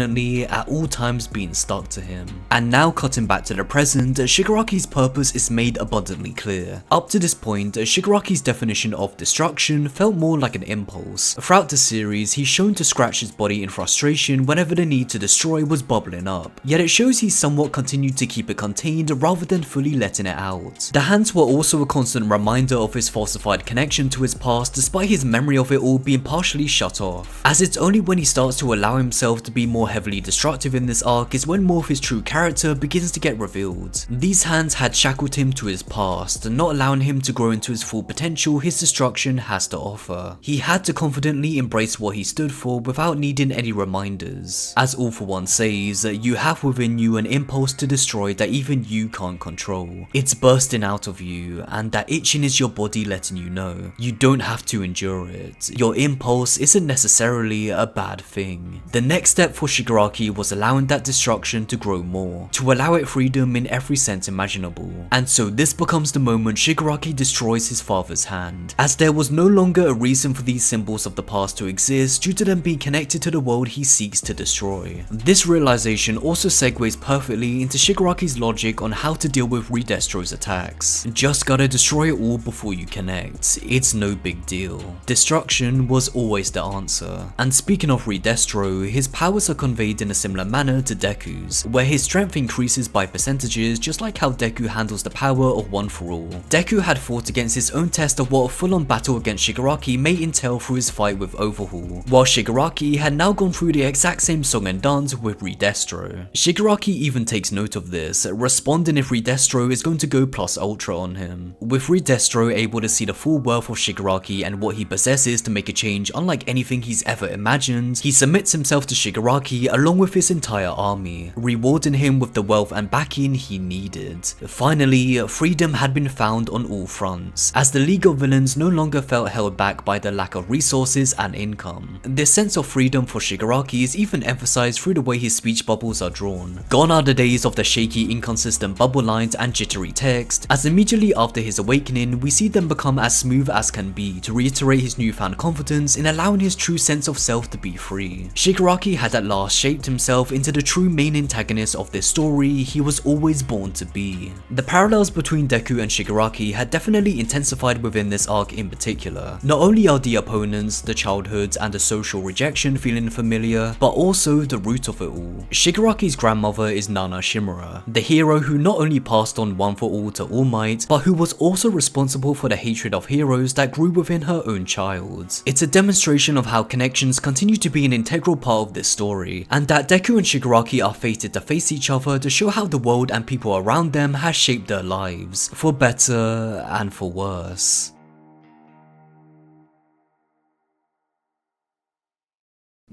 at all times being stuck to him. And now cutting back to the present, Shigaraki's purpose is made abundantly clear. Up to this point, Shigaraki's definition of destruction felt more like an impulse. Throughout the series, he's shown to scratch his body in frustration whenever the need to destroy was bubbling up, yet it shows he somewhat continued to keep it contained rather than fully letting it out. The hands were also a constant reminder of his falsified connection to his past despite his memory of it all being partially shut off, as it's only when he starts to allow himself to be more heavily destructive in this arc is when more of his true character begins to get revealed. These hands had shackled him to his past, not allowing him to grow into his full potential his destruction has to offer. He had to confidently embrace what he stood for without needing any reminders. As All For One says, you have within you an impulse to destroy that even you can't control. It's bursting out of you, and that itching is your body letting you know. You don't have to endure it. Your impulse isn't necessarily a bad thing. The next step for Shigaraki was allowing that destruction to grow more, to allow it freedom in every sense imaginable. And so this becomes the moment Shigaraki destroys his father's hand, as there was no longer a reason for these symbols of the past to exist due to them being connected to the world he seeks to destroy. This realization also segues perfectly into Shigaraki's logic on how to deal with Redestro's attacks. Just gotta destroy it all before you connect, it's no big deal. Destruction was always the answer. And speaking of Redestro, his powers are conveyed in a similar manner to Deku's, where his strength increases by percentages just like how Deku handles the power of One For All. Deku had fought against his own test of what a full-on battle against Shigaraki may entail through his fight with Overhaul, while Shigaraki had now gone through the exact same song and dance with Redestro. Shigaraki even takes note of this, responding if Redestro is going to go plus ultra on him. With Redestro able to see the full worth of Shigaraki and what he possesses to make a change unlike anything he's ever imagined, he submits himself to Shigaraki along with his entire army, rewarding him with the wealth and backing he needed. Finally, freedom had been found on all fronts, as the League of Villains no longer felt held back by the lack of resources and income. This sense of freedom for Shigaraki is even emphasized through the way his speech bubbles are drawn. Gone are the days of the shaky, inconsistent bubble lines and jittery text, as immediately after his awakening, we see them become as smooth as can be to reiterate his newfound confidence in allowing his true sense of self to be free. Shigaraki had at last shaped himself into the true main antagonist of this story he was always born to be. The parallels between Deku and Shigaraki had definitely intensified within this arc in particular. Not only are the opponents, the childhoods, and the social rejection feeling familiar, but also the root of it all. Shigaraki's grandmother is Nana Shimura, the hero who not only passed on One For All to All Might, but who was also responsible for the hatred of heroes that grew within her own child. It's a demonstration of how connections continue to be an integral part of this story, and that Deku and Shigaraki are fated to face each other to show how the world and people around them has shaped their lives, for better and for worse.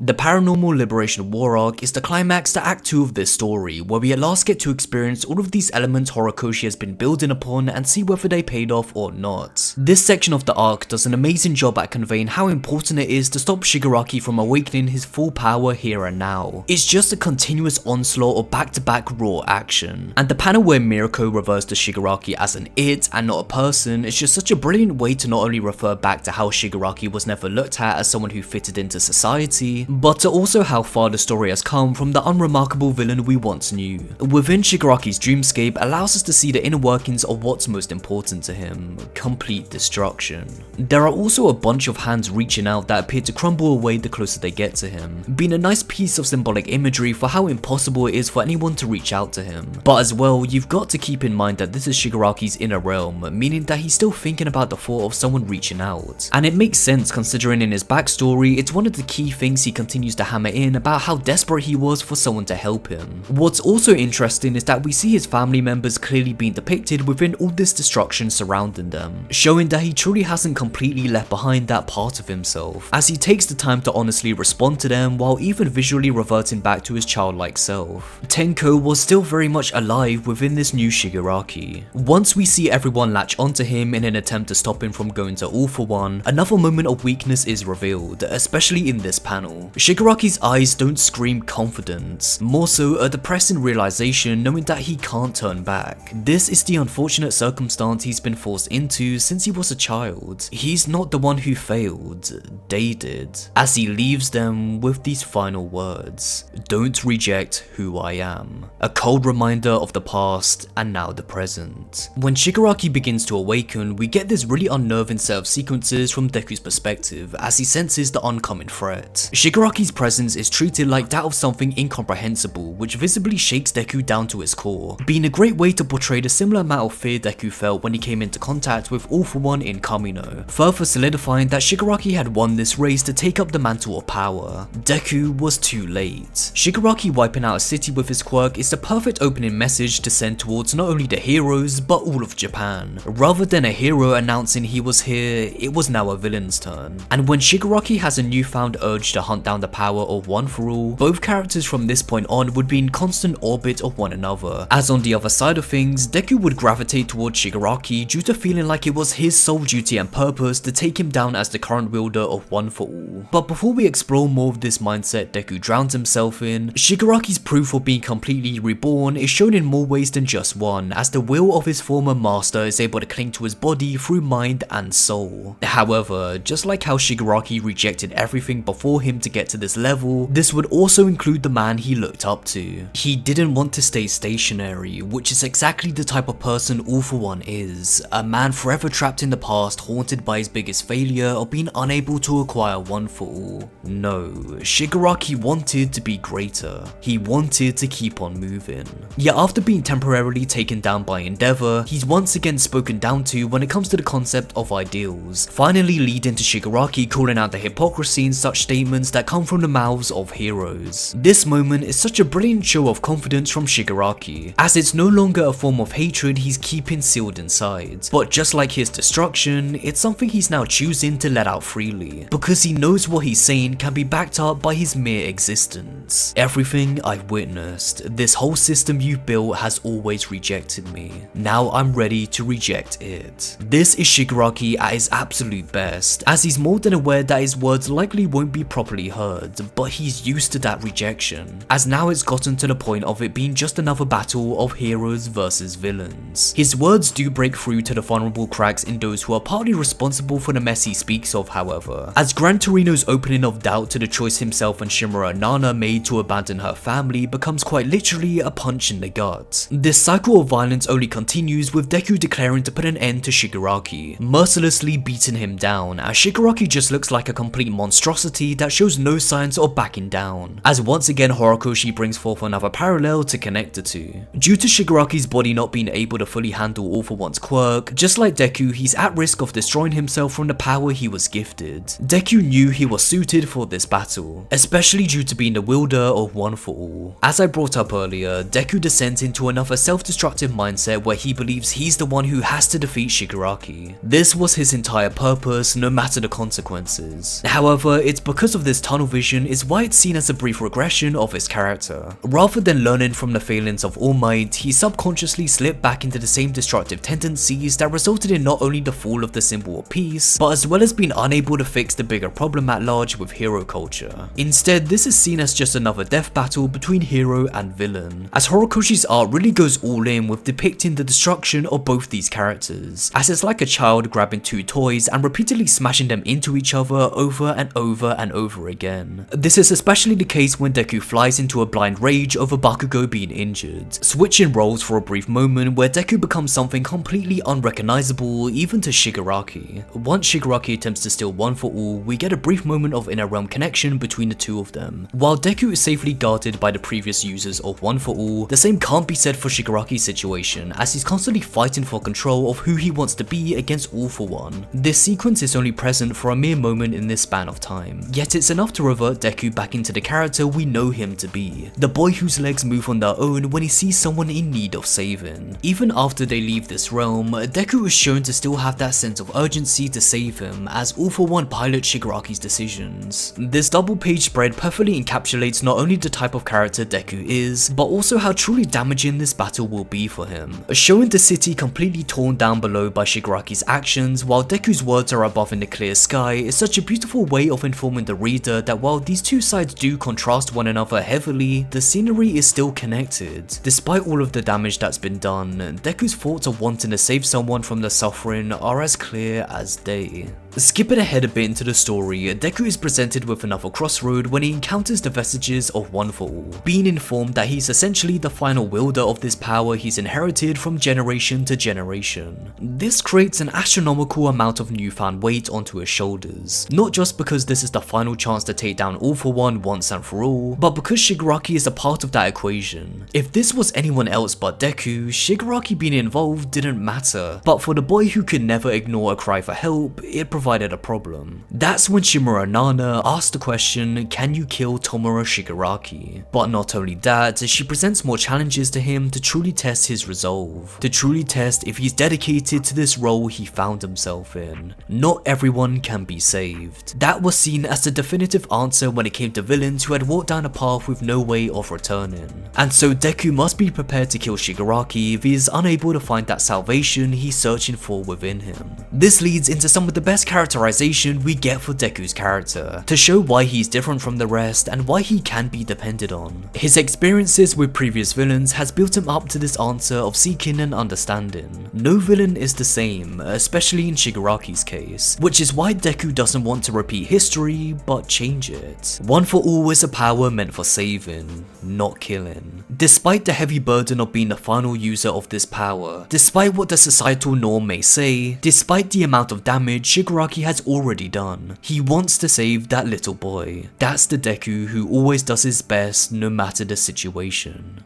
The Paranormal Liberation War arc is the climax to Act 2 of this story, where we at last get to experience all of these elements Horikoshi has been building upon and see whether they paid off or not. This section of the arc does an amazing job at conveying how important it is to stop Shigaraki from awakening his full power here and now. It's just a continuous onslaught of back-to-back raw action, and the panel where Mirko refers to Shigaraki as an it and not a person is just such a brilliant way to not only refer back to how Shigaraki was never looked at as someone who fitted into society, but to also how far the story has come from the unremarkable villain we once knew. Within Shigaraki's dreamscape allows us to see the inner workings of what's most important to him: complete destruction. There are also a bunch of hands reaching out that appear to crumble away the closer they get to him, being a nice piece of symbolic imagery for how impossible it is for anyone to reach out to him. But as well, you've got to keep in mind that this is Shigaraki's inner realm, meaning that he's still thinking about the thought of someone reaching out. And it makes sense considering in his backstory, it's one of the key things he continues to hammer in about how desperate he was for someone to help him. What's also interesting is that we see his family members clearly being depicted within all this destruction surrounding them, showing that he truly hasn't completely left behind that part of himself, as he takes the time to honestly respond to them while even visually reverting back to his childlike self. Tenko was still very much alive within this new Shigaraki. Once we see everyone latch onto him in an attempt to stop him from going to All For One, another moment of weakness is revealed, especially in this panel. Shigaraki's eyes don't scream confidence, more so a depressing realization knowing that he can't turn back. This is the unfortunate circumstance he's been forced into since he was a child. He's not the one who failed, they did, as he leaves them with these final words: "Don't reject who I am." A cold reminder of the past and now the present. When Shigaraki begins to awaken, we get this really unnerving set of sequences from Deku's perspective as he senses the oncoming threat. Shigaraki's presence is treated like that of something incomprehensible, which visibly shakes Deku down to his core, being a great way to portray the similar amount of fear Deku felt when he came into contact with All For One in Kamino, further solidifying that Shigaraki had won this race to take up the mantle of power. Deku was too late. Shigaraki wiping out a city with his quirk is the perfect opening message to send towards not only the heroes but all of Japan. Rather than a hero announcing he was here, it was now a villain's turn. And when Shigaraki has a newfound urge to hunt down the power of One For All, both characters from this point on would be in constant orbit of one another, as on the other side of things, Deku would gravitate towards Shigaraki due to feeling like it was his sole duty and purpose to take him down as the current wielder of One For All. But before we explore more of this mindset Deku drowns himself in, Shigaraki's proof of being completely reborn is shown in more ways than just one, as the will of his former master is able to cling to his body through mind and soul. However, just like how Shigaraki rejected everything before him to get to this level, this would also include the man he looked up to. He didn't want to stay stationary, which is exactly the type of person All For One is, a man forever trapped in the past, haunted by his biggest failure of being unable to acquire One For All. No, Shigaraki wanted to be greater. He wanted to keep on moving. Yet after being temporarily taken down by Endeavor, he's once again spoken down to when it comes to the concept of ideals, finally leading to Shigaraki calling out the hypocrisy in such statements that come from the mouths of heroes. This moment is such a brilliant show of confidence from Shigaraki, as it's no longer a form of hatred he's keeping sealed inside, but just like his destruction, it's something he's now choosing to let out freely, because he knows what he's saying can be backed up by his mere existence. Everything I've witnessed, this whole system you've built has always rejected me. Now I'm ready to reject it. This is Shigaraki at his absolute best, as he's more than aware that his words likely won't be properly heard, but he's used to that rejection, as now it's gotten to the point of it being just another battle of heroes versus villains. His words do break through to the vulnerable cracks in those who are partly responsible for the mess he speaks of, however, as Gran Torino's opening of doubt to the choice himself and Shimura Nana made to abandon her family becomes quite literally a punch in the gut. This cycle of violence only continues with Deku declaring to put an end to Shigaraki, mercilessly beating him down, as Shigaraki just looks like a complete monstrosity that shows no signs of backing down, as once again Horikoshi brings forth another parallel to connect the two. Due to Shigaraki's body not being able to fully handle All For One's quirk, just like Deku, he's at risk of destroying himself from the power he was gifted. Deku knew he was suited for this battle, especially due to being the wielder of One For All. As I brought up earlier, Deku descends into another self-destructive mindset where he believes he's the one who has to defeat Shigaraki. This was his entire purpose, no matter the consequences. However, it's because of this tunnel vision is why it's seen as a brief regression of his character. Rather than learning from the failings of All Might, he subconsciously slipped back into the same destructive tendencies that resulted in not only the fall of the symbol of peace, but as well as being unable to fix the bigger problem at large with hero culture. Instead, this is seen as just another death battle between hero and villain, as Horikoshi's art really goes all in with depicting the destruction of both these characters, as it's like a child grabbing two toys and repeatedly smashing them into each other over and over and over again. This is especially the case when Deku flies into a blind rage over Bakugo being injured, switching roles for a brief moment where Deku becomes something completely unrecognizable even to Shigaraki. Once Shigaraki attempts to steal One for All, we get a brief moment of inner realm connection between the two of them. While Deku is safely guarded by the previous users of One for All, the same can't be said for Shigaraki's situation, as he's constantly fighting for control of who he wants to be against All for One. This sequence is only present for a mere moment in this span of time, yet it's enough to revert Deku back into the character we know him to be, the boy whose legs move on their own when he sees someone in need of saving. Even after they leave this realm, Deku is shown to still have that sense of urgency to save him, as All for One pilots Shigaraki's decisions. This double page spread perfectly encapsulates not only the type of character Deku is, but also how truly damaging this battle will be for him. Showing the city completely torn down below by Shigaraki's actions while Deku's words are above in the clear sky is such a beautiful way of informing the reader that while these two sides do contrast one another heavily, the scenery is still connected. Despite all of the damage that's been done, Deku's thoughts of wanting to save someone from the suffering are as clear as day. Skipping ahead a bit into the story, Deku is presented with another crossroad when he encounters the vestiges of One for All, being informed that he's essentially the final wielder of this power he's inherited from generation to generation. This creates an astronomical amount of newfound weight onto his shoulders, not just because this is the final chance to take down All for One once and for all, but because Shigaraki is a part of that equation. If this was anyone else but Deku, Shigaraki being involved didn't matter, but for the boy who could never ignore a cry for help, it provided a problem. That's when Shimura Nana asked the question, can you kill Tomura Shigaraki? But not only that, she presents more challenges to him to truly test his resolve, to truly test if he's dedicated to this role he found himself in. Not everyone can be saved. That was seen as the definitive answer when it came to villains who had walked down a path with no way of returning. And so Deku must be prepared to kill Shigaraki if he is unable to find that salvation he's searching for within him. This leads into some of the best characterization we get for Deku's character, to show why he's different from the rest and why he can be depended on. His experiences with previous villains has built him up to this answer of seeking and understanding. No villain is the same, especially in Shigaraki's case, which is why Deku doesn't want to repeat history, but change it. One for All is a power meant for saving, not killing. Despite the heavy burden of being the final user of this power, despite what the societal norm may say, despite the amount of damage Shigaraki has already done, he wants to save that little boy. That's the Deku who always does his best no matter the situation.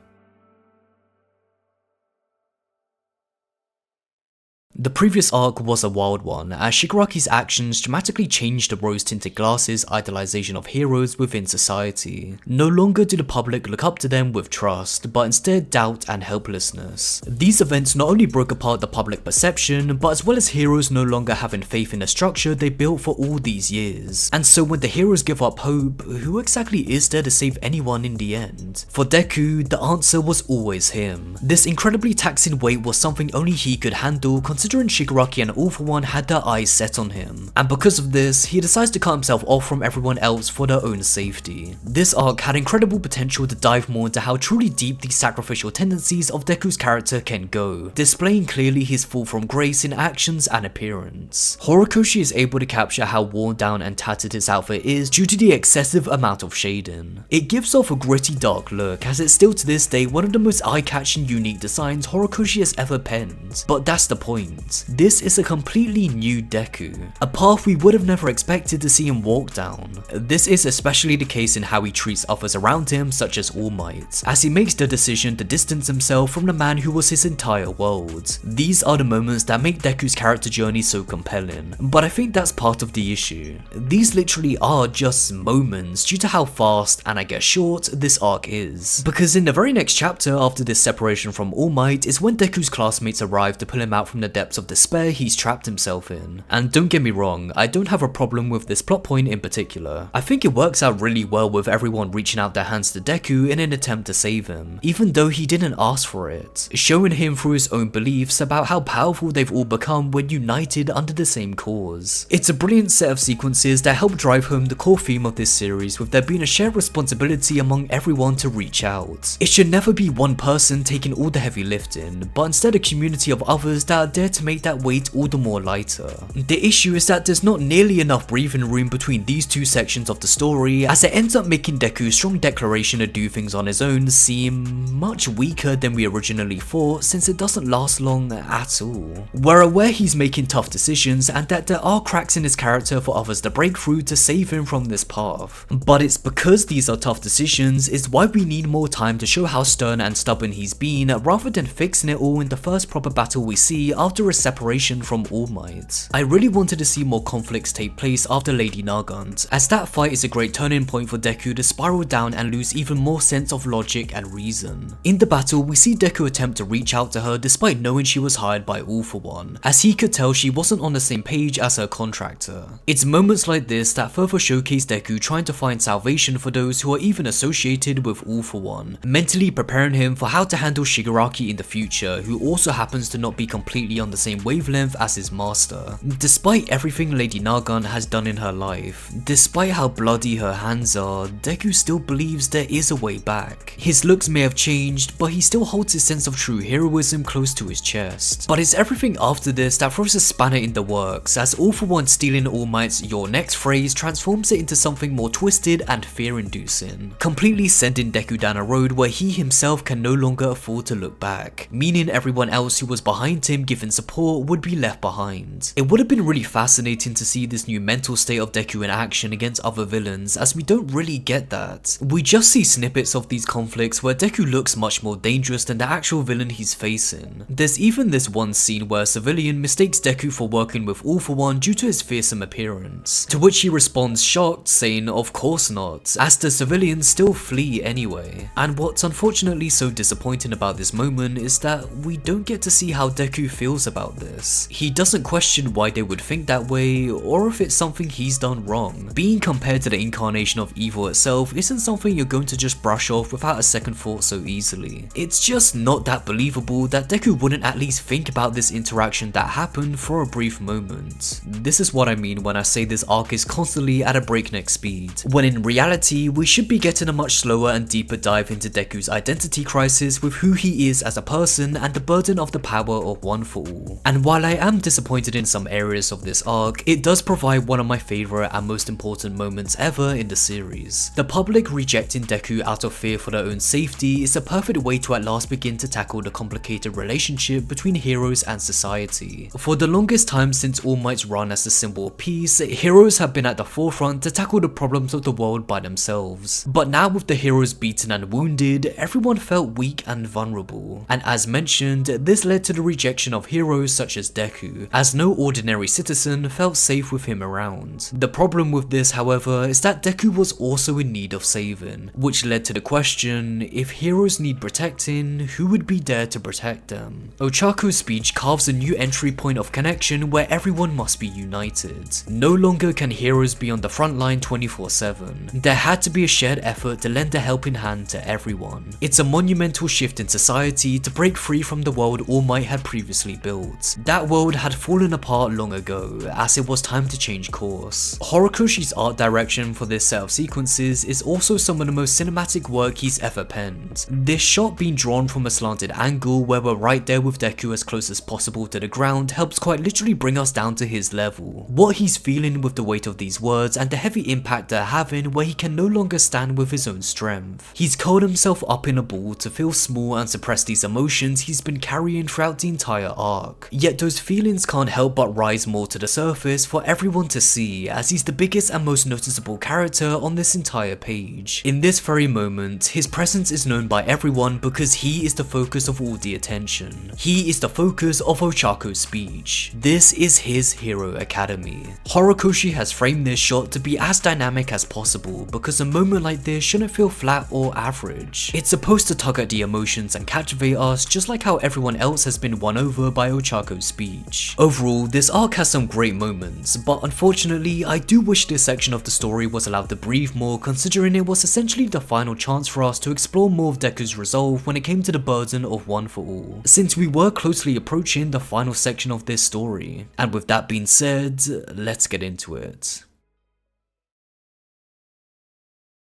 The previous arc was a wild one, as Shigaraki's actions dramatically changed the rose-tinted glasses idolization of heroes within society. No longer do the public look up to them with trust, but instead doubt and helplessness. These events not only broke apart the public perception, but as well as heroes no longer having faith in the structure they built for all these years. And so when the heroes give up hope, who exactly is there to save anyone in the end? For Deku, the answer was always him. This incredibly taxing weight was something only he could handle, considering Shigaraki and All for One had their eyes set on him, and because of this, he decides to cut himself off from everyone else for their own safety. This arc had incredible potential to dive more into how truly deep these sacrificial tendencies of Deku's character can go, displaying clearly his fall from grace in actions and appearance. Horikoshi is able to capture how worn down and tattered his outfit is due to the excessive amount of shading. It gives off a gritty dark look, as it's still to this day one of the most eye-catching unique designs Horikoshi has ever penned, but that's the point. This is a completely new Deku, a path we would have never expected to see him walk down. This is especially the case in how he treats others around him, such as All Might, as he makes the decision to distance himself from the man who was his entire world. These are the moments that make Deku's character journey so compelling, but I think that's part of the issue. These literally are just moments due to how fast, and I guess short, this arc is. Because in the very next chapter after this separation from All Might is when Deku's classmates arrive to pull him out from the depths depths of despair he's trapped himself in. And don't get me wrong, I don't have a problem with this plot point in particular. I think it works out really well with everyone reaching out their hands to Deku in an attempt to save him, even though he didn't ask for it, showing him through his own beliefs about how powerful they've all become when united under the same cause. It's a brilliant set of sequences that help drive home the core theme of this series, with there being a shared responsibility among everyone to reach out. It should never be one person taking all the heavy lifting, but instead a community of others that are there to make that weight all the more lighter. The issue is that there's not nearly enough breathing room between these two sections of the story, as it ends up making Deku's strong declaration to do things on his own seem much weaker than we originally thought, since it doesn't last long at all. We're aware he's making tough decisions and that there are cracks in his character for others to break through to save him from this path, but it's because these are tough decisions is why we need more time to show how stern and stubborn he's been, rather than fixing it all in the first proper battle we see after his separation from All Might. I really wanted to see more conflicts take place after Lady Nagant, as that fight is a great turning point for Deku to spiral down and lose even more sense of logic and reason. In the battle, we see Deku attempt to reach out to her despite knowing she was hired by All For One, as he could tell she wasn't on the same page as her contractor. It's moments like this that further showcase Deku trying to find salvation for those who are even associated with All For One, mentally preparing him for how to handle Shigaraki in the future, who also happens to not be completely on the same wavelength as his master. Despite everything Lady Nagant has done in her life, despite how bloody her hands are, Deku still believes there is a way back. His looks may have changed, but he still holds his sense of true heroism close to his chest. But it's everything after this that throws a spanner in the works, as All For One stealing All Might's "your next" phrase transforms it into something more twisted and fear-inducing, completely sending Deku down a road where he himself can no longer afford to look back, meaning everyone else who was behind him giving support would be left behind. It would have been really fascinating to see this new mental state of Deku in action against other villains, as we don't really get that. We just see snippets of these conflicts where Deku looks much more dangerous than the actual villain he's facing. There's even this one scene where a civilian mistakes Deku for working with All For One due to his fearsome appearance, to which he responds shocked, saying of course not, as the civilians still flee anyway. And what's unfortunately so disappointing about this moment is that we don't get to see how Deku feels about this. He doesn't question why they would think that way, or if it's something he's done wrong. Being compared to the incarnation of evil itself isn't something you're going to just brush off without a second thought so easily. It's just not that believable that Deku wouldn't at least think about this interaction that happened for a brief moment. This is what I mean when I say this arc is constantly at a breakneck speed, when in reality we should be getting a much slower and deeper dive into Deku's identity crisis with who he is as a person and the burden of the power of One For All. And while I am disappointed in some areas of this arc, it does provide one of my favourite and most important moments ever in the series. The public rejecting Deku out of fear for their own safety is a perfect way to at last begin to tackle the complicated relationship between heroes and society. For the longest time since All Might's run as the symbol of peace, heroes have been at the forefront to tackle the problems of the world by themselves. But now with the heroes beaten and wounded, everyone felt weak and vulnerable. And as mentioned, this led to the rejection of heroes such as Deku, as no ordinary citizen felt safe with him around. The problem with this, however, is that Deku was also in need of saving, which led to the question, if heroes need protecting, who would be there to protect them? Ochako's speech carves a new entry point of connection where everyone must be united. No longer can heroes be on the front line 24/7. There had to be a shared effort to lend a helping hand to everyone. It's a monumental shift in society to break free from the world All Might had previously built. That world had fallen apart long ago, as it was time to change course. Horikoshi's art direction for this set of sequences is also some of the most cinematic work he's ever penned. This shot being drawn from a slanted angle where we're right there with Deku as close as possible to the ground helps quite literally bring us down to his level. What he's feeling with the weight of these words and the heavy impact they're having where he can no longer stand with his own strength. He's curled himself up in a ball to feel small and suppress these emotions he's been carrying throughout the entire arc. Yet those feelings can't help but rise more to the surface for everyone to see, as he's the biggest and most noticeable character on this entire page. In this very moment, his presence is known by everyone because he is the focus of all the attention. He is the focus of Ochako's speech. This is his Hero Academy. Horikoshi has framed this shot to be as dynamic as possible because a moment like this shouldn't feel flat or average. It's supposed to tug at the emotions and captivate us, just like how everyone else has been won over by Ochako speech. Overall, this arc has some great moments, but unfortunately I do wish this section of the story was allowed to breathe more, considering it was essentially the final chance for us to explore more of Deku's resolve when it came to the burden of One For All, since we were closely approaching the final section of this story. And with that being said, let's get into it.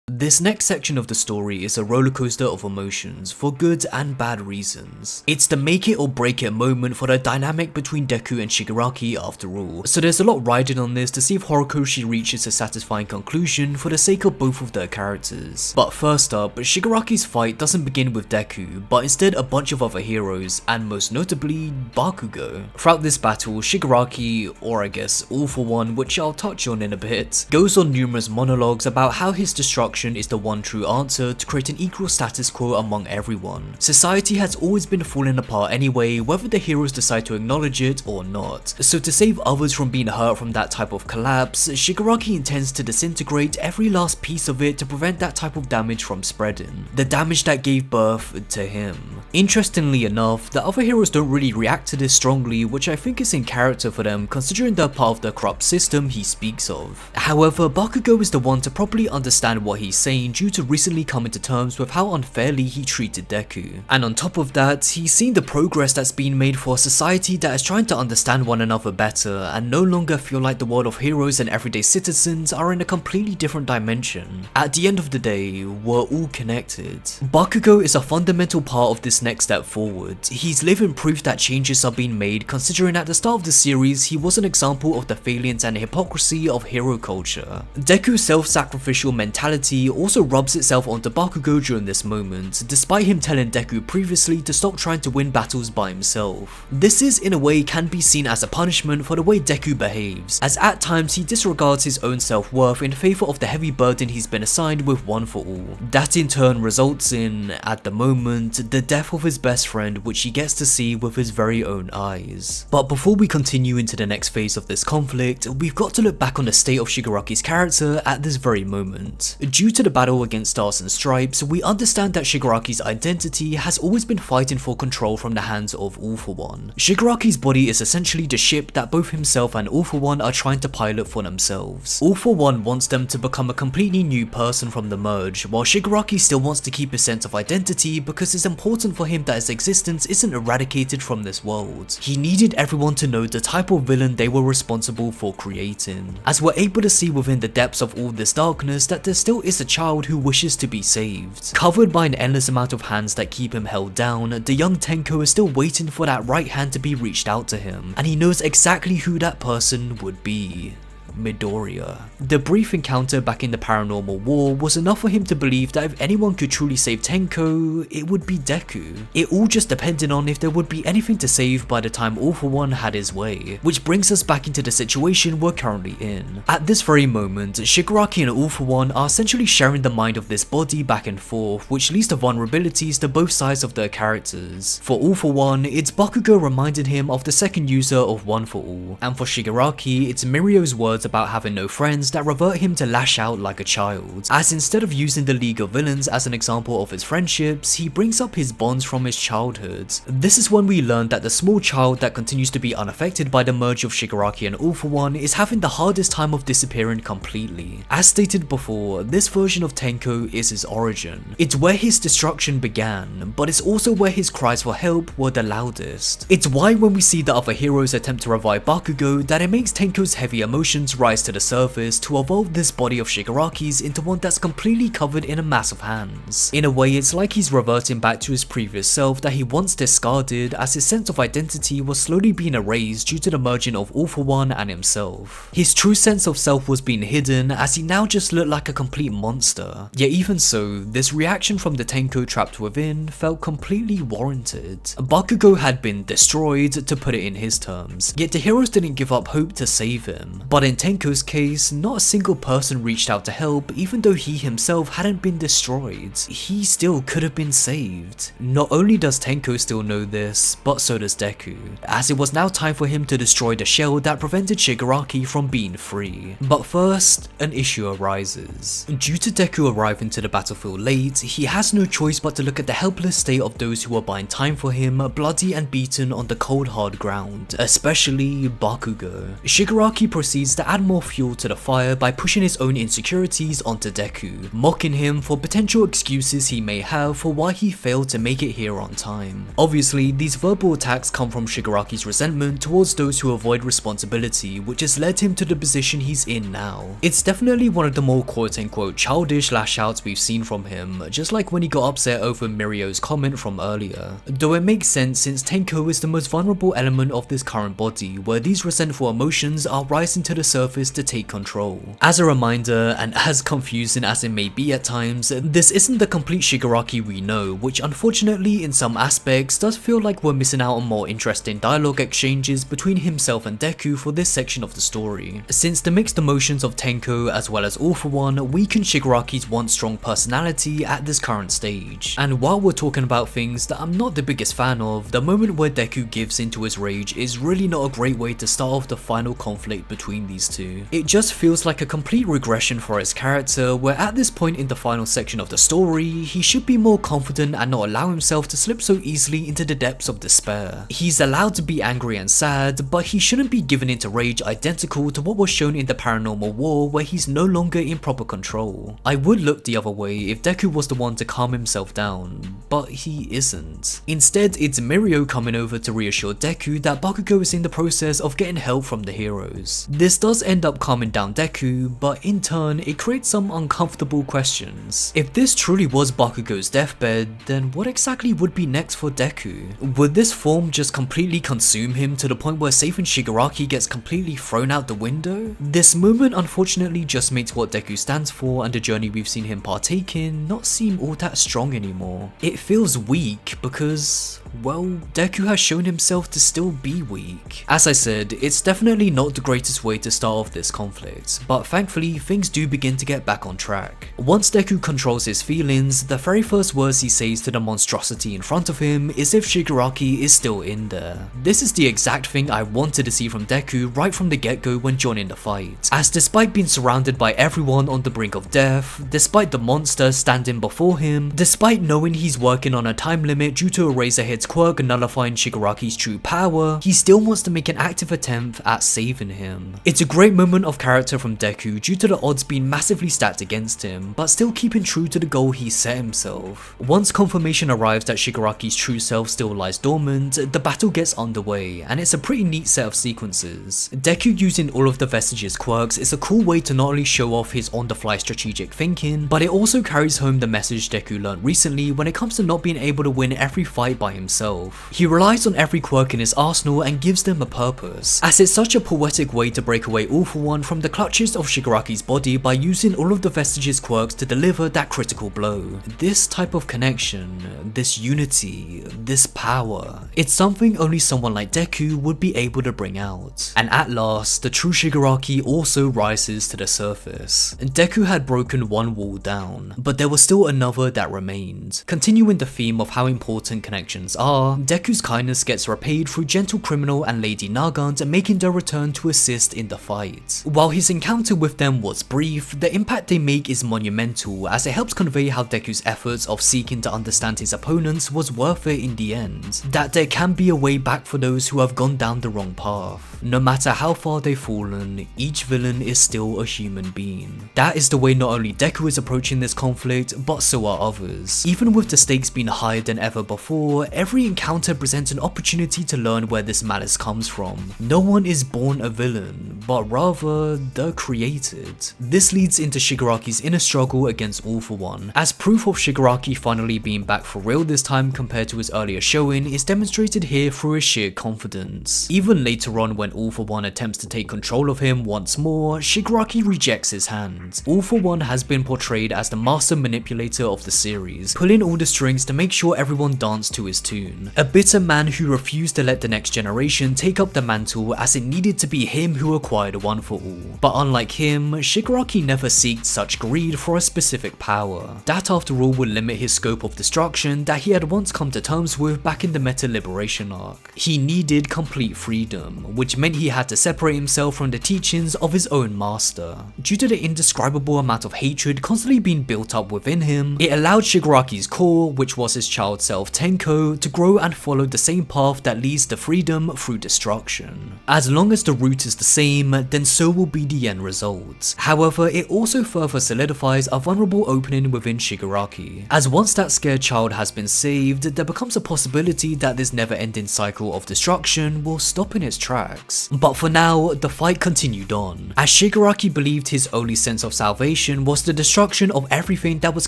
This next section of the story is a rollercoaster of emotions for good and bad reasons. It's the make it or break it moment for the dynamic between Deku and Shigaraki after all, so there's a lot riding on this to see if Horikoshi reaches a satisfying conclusion for the sake of both of their characters. But first up, Shigaraki's fight doesn't begin with Deku, but instead a bunch of other heroes, and most notably, Bakugo. Throughout this battle, Shigaraki, or I guess All For One, which I'll touch on in a bit, goes on numerous monologues about how his destruction is the one true answer to create an equal status quo among everyone. Society has always been falling apart anyway, whether the heroes decide to acknowledge it or not. So to save others from being hurt from that type of collapse, Shigaraki intends to disintegrate every last piece of it to prevent that type of damage from spreading. The damage that gave birth to him. Interestingly enough, the other heroes don't really react to this strongly, which I think is in character for them considering they're part of the corrupt system he speaks of. However, Bakugo is the one to properly understand what he's saying due to recently coming to terms with how unfairly he treated Deku. And on top of that, he's seen the progress that's been made for a society that is trying to understand one another better and no longer feel like the world of heroes and everyday citizens are in a completely different dimension. At the end of the day, we're all connected. Bakugo is a fundamental part of this next step forward. He's living proof that changes are being made, considering at the start of the series he was an example of the failings and hypocrisy of hero culture. Deku's self-sacrificial mentality also rubs itself onto Bakugo during this moment, despite him telling Deku previously to stop trying to win battles by himself. This is in a way can be seen as a punishment for the way Deku behaves, as at times he disregards his own self-worth in favour of the heavy burden he's been assigned with One For All. That in turn results in, at the moment, the death of his best friend, which he gets to see with his very own eyes. But before we continue into the next phase of this conflict, we've got to look back on the state of Shigaraki's character at this very moment. Due to the battle against Stars and Stripes, we understand that Shigaraki's identity has always been fighting for control from the hands of All For One. Shigaraki's body is essentially the ship that both himself and All For One are trying to pilot for themselves. All For One wants them to become a completely new person from the merge, while Shigaraki still wants to keep his sense of identity because it's important for him that his existence isn't eradicated from this world. He needed everyone to know the type of villain they were responsible for creating. As we're able to see within the depths of all this darkness that there still is a child who wishes to be saved. Covered by an endless amount of hands that keep him held down, the young Tenko is still waiting for that right hand to be reached out to him, and he knows exactly who that person would be. Midoriya. The brief encounter back in the Paranormal War was enough for him to believe that if anyone could truly save Tenko, it would be Deku. It all just depended on if there would be anything to save by the time All For One had his way, which brings us back into the situation we're currently in. At this very moment, Shigaraki and All For One are essentially sharing the mind of this body back and forth, which leads to vulnerabilities to both sides of their characters. For All For One, it's Bakugo reminding him of the second user of One For All, and for Shigaraki, it's Mirio's words about having no friends that revert him to lash out like a child, as instead of using the League of Villains as an example of his friendships, he brings up his bonds from his childhood. This is when we learn that the small child that continues to be unaffected by the merge of Shigaraki and All For One is having the hardest time of disappearing completely. As stated before, this version of Tenko is his origin. It's where his destruction began, but it's also where his cries for help were the loudest. It's why when we see the other heroes attempt to revive Bakugo, that it makes Tenko's heavy emotions rise to the surface to evolve this body of Shigaraki's into one that's completely covered in a mass of hands. In a way, it's like he's reverting back to his previous self that he once discarded, as his sense of identity was slowly being erased due to the merging of All For One and himself. His true sense of self was being hidden, as he now just looked like a complete monster. Yet even so, this reaction from the Tenko trapped within felt completely warranted. Bakugo had been destroyed, to put it in his terms, yet the heroes didn't give up hope to save him. But in Tenko's case, not a single person reached out to help even though he himself hadn't been destroyed. He still could have been saved. Not only does Tenko still know this, but so does Deku, as it was now time for him to destroy the shell that prevented Shigaraki from being free. But first, an issue arises. Due to Deku arriving to the battlefield late, he has no choice but to look at the helpless state of those who are buying time for him, bloody and beaten on the cold hard ground, especially Bakugo. Shigaraki proceeds to add more fuel to the fire by pushing his own insecurities onto Deku, mocking him for potential excuses he may have for why he failed to make it here on time. Obviously, these verbal attacks come from Shigaraki's resentment towards those who avoid responsibility, which has led him to the position he's in now. It's definitely one of the more quote-unquote childish lash-outs we've seen from him, just like when he got upset over Mirio's comment from earlier. Though it makes sense since Tenko is the most vulnerable element of this current body, where these resentful emotions are rising to the surface to take control. As a reminder, and as confusing as it may be at times, this isn't the complete Shigaraki we know, which unfortunately in some aspects does feel like we're missing out on more interesting dialogue exchanges between himself and Deku for this section of the story, since the mixed emotions of Tenko as well as All For One weaken Shigaraki's once strong personality at this current stage. And while we're talking about things that I'm not the biggest fan of, the moment where Deku gives into his rage is really not a great way to start off the final conflict between these two. It just feels like a complete regression for his character, where at this point in the final section of the story, he should be more confident and not allow himself to slip so easily into the depths of despair. He's allowed to be angry and sad, but he shouldn't be given into rage identical to what was shown in the Paranormal War, where he's no longer in proper control. I would look the other way if Deku was the one to calm himself down, but he isn't. Instead, it's Mirio coming over to reassure Deku that Bakugo is in the process of getting help from the heroes. This does end up calming down Deku, but in turn, it creates some uncomfortable questions. If this truly was Bakugo's deathbed, then what exactly would be next for Deku? Would this form just completely consume him to the point where saving Shigaraki gets completely thrown out the window? This moment unfortunately just makes what Deku stands for and the journey we've seen him partake in not seem all that strong anymore. It feels weak because, well, Deku has shown himself to still be weak. As I said, it's definitely not the greatest way to start off this conflict, but thankfully things do begin to get back on track. Once Deku controls his feelings, the very first words he says to the monstrosity in front of him is if Shigaraki is still in there. This is the exact thing I wanted to see from Deku right from the get-go when joining the fight, as despite being surrounded by everyone on the brink of death, despite the monster standing before him, despite knowing he's working on a time limit due to Eraserhead's quirk nullifying Shigaraki's true power, he still wants to make an active attempt at saving him. It's a great moment of character from Deku due to the odds being massively stacked against him, but still keeping true to the goal he set himself. Once confirmation arrives that Shigaraki's true self still lies dormant, the battle gets underway, and it's a pretty neat set of sequences. Deku using all of the Vestige's quirks is a cool way to not only show off his on-the-fly strategic thinking, but it also carries home the message Deku learned recently when it comes to not being able to win every fight by himself. He relies on every quirk in his arsenal and gives them a purpose, as it's such a poetic way to break away All For One from the clutches of Shigaraki's body by using all of the Vestige's quirks to deliver that critical blow. This type of connection, this unity, this power, it's something only someone like Deku would be able to bring out. And at last, the true Shigaraki also rises to the surface. Deku had broken one wall down, but there was still another that remained. Continuing the theme of how important connections are, Deku's kindness gets repaid through Gentle Criminal and Lady Nagant making their return to assist in the fight. While his encounter with them was brief, the impact they make is monumental, as it helps convey how Deku's efforts of seeking to understand his opponents was worth it in the end. That there can be a way back for those who have gone down the wrong path. No matter how far they've fallen, each villain is still a human being. That is the way not only Deku is approaching this conflict, but so are others. Even with the stakes being higher than ever before, every encounter presents an opportunity to learn where this malice comes from. No one is born a villain, but rather they're created. This leads into Shigaraki's inner struggle against All For One, as proof of Shigaraki finally being back for real this time compared to his earlier showing is demonstrated here through his sheer confidence. Even later on when All For One attempts to take control of him once more, Shigaraki rejects his hand. All For One has been portrayed as the master manipulator of the series, pulling all the strings strings to make sure everyone danced to his tune. A bitter man who refused to let the next generation take up the mantle, as it needed to be him who acquired one for all. But unlike him, Shigaraki never seeked such greed for a specific power. That after all would limit his scope of destruction that he had once come to terms with back in the Meta Liberation arc. He needed complete freedom, which meant he had to separate himself from the teachings of his own master. Due to the indescribable amount of hatred constantly being built up within him, it allowed Shigaraki's core, which was his child self Tenko, to grow and follow the same path that leads to freedom through destruction. As long as the root is the same, then so will be the end result. However, it also further solidifies a vulnerable opening within Shigaraki, as once that scared child has been saved, there becomes a possibility that this never-ending cycle of destruction will stop in its tracks. But for now, the fight continued on, as Shigaraki believed his only sense of salvation was the destruction of everything that was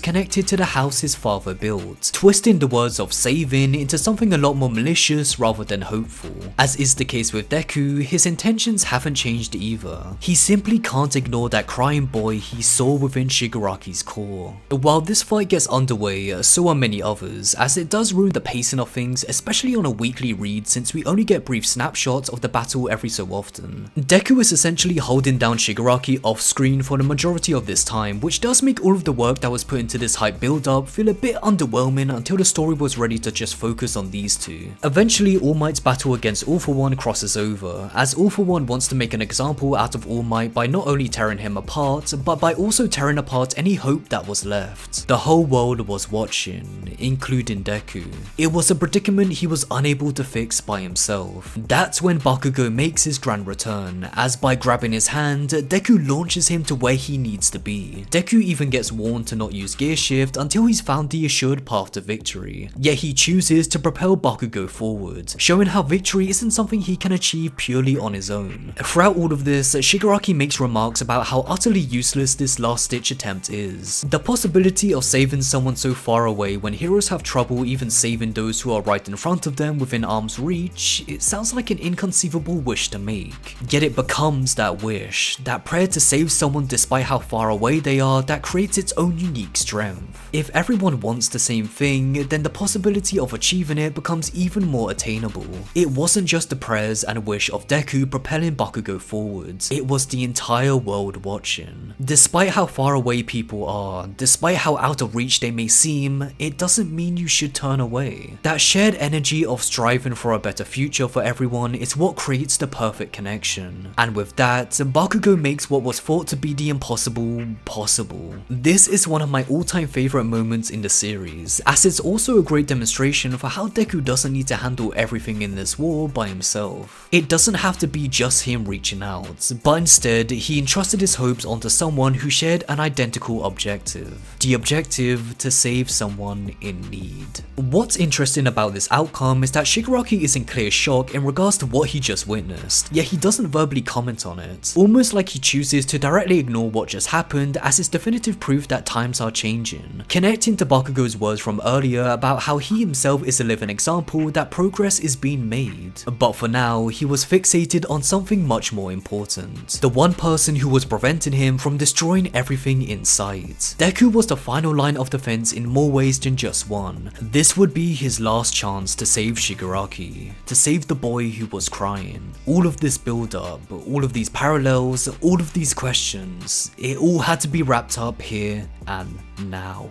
connected to the house his father built, twisting the words of saving into something a lot more malicious rather than hopeful. As is the case with Deku, his intentions haven't changed either. He simply can't ignore that crying boy he saw within Shigaraki's core. While this fight gets underway, so are many others, as it does ruin the pacing of things, especially on a weekly read since we only get brief snapshots of the battle every so often. Deku is essentially holding down Shigaraki off screen for the majority of this time, which does make all of the work that was put into this hype build up feel a bit underwhelming until the story was ready to just focus on these two. Eventually, All Might's battle against All For One crosses over, as All For One wants to make an example out of All Might by not only tearing him apart, but by also tearing apart any hope that was left. The whole world was watching, including Deku. It was a predicament he was unable to fix by himself. That's when Bakugo makes his grand return, as by grabbing his hand, Deku launches him to where he needs to be. Deku even gets warned to not use gear shift until he's found the assured path to victory, yet he chooses to propel Bakugo forward, showing how victory isn't something he can achieve purely on his own. Throughout all of this, Shigaraki makes remarks about how utterly useless this last-ditch attempt is. The possibility of saving someone so far away when heroes have trouble even saving those who are right in front of them within arm's reach, it sounds like an inconceivable wish to make. Yet it becomes that wish, that prayer to save someone despite how far away they are, that creates its own unique strength. If everyone wants the same thing, then the possibility of achieving it becomes even more attainable. It wasn't just the prayers and wish of Deku propelling Bakugo forwards, it was the entire world watching. Despite how far away people are, despite how out of reach they may seem, it doesn't mean you should turn away. That shared energy of striving for a better future for everyone is what creates the perfect connection. And with that, Bakugo makes what was thought to be the impossible possible. This is one of my all-time favorite moments in the series, as it's also a great demonstration for how Deku doesn't need to handle everything in this war by himself. It doesn't have to be just him reaching out, but instead he entrusted his hopes onto someone who shared an identical objective. The objective to save someone in need. What's interesting about this outcome is that Shigaraki is in clear shock in regards to what he just witnessed, yet he doesn't verbally comment on it, almost like he chooses to directly ignore what just happened as it's definitive proof that times are changing, connecting to Bakugo's words from earlier about how he himself is a living example that progress is being made. But for now, he was fixated on something much more important, the one person who was preventing him from destroying everything in sight. Deku was the final line of defense in more ways than just one. This would be his last chance to save Shigaraki, to save the boy who was crying. All of this build up, all of these parallels, all of these questions, it all had to be wrapped up here and now.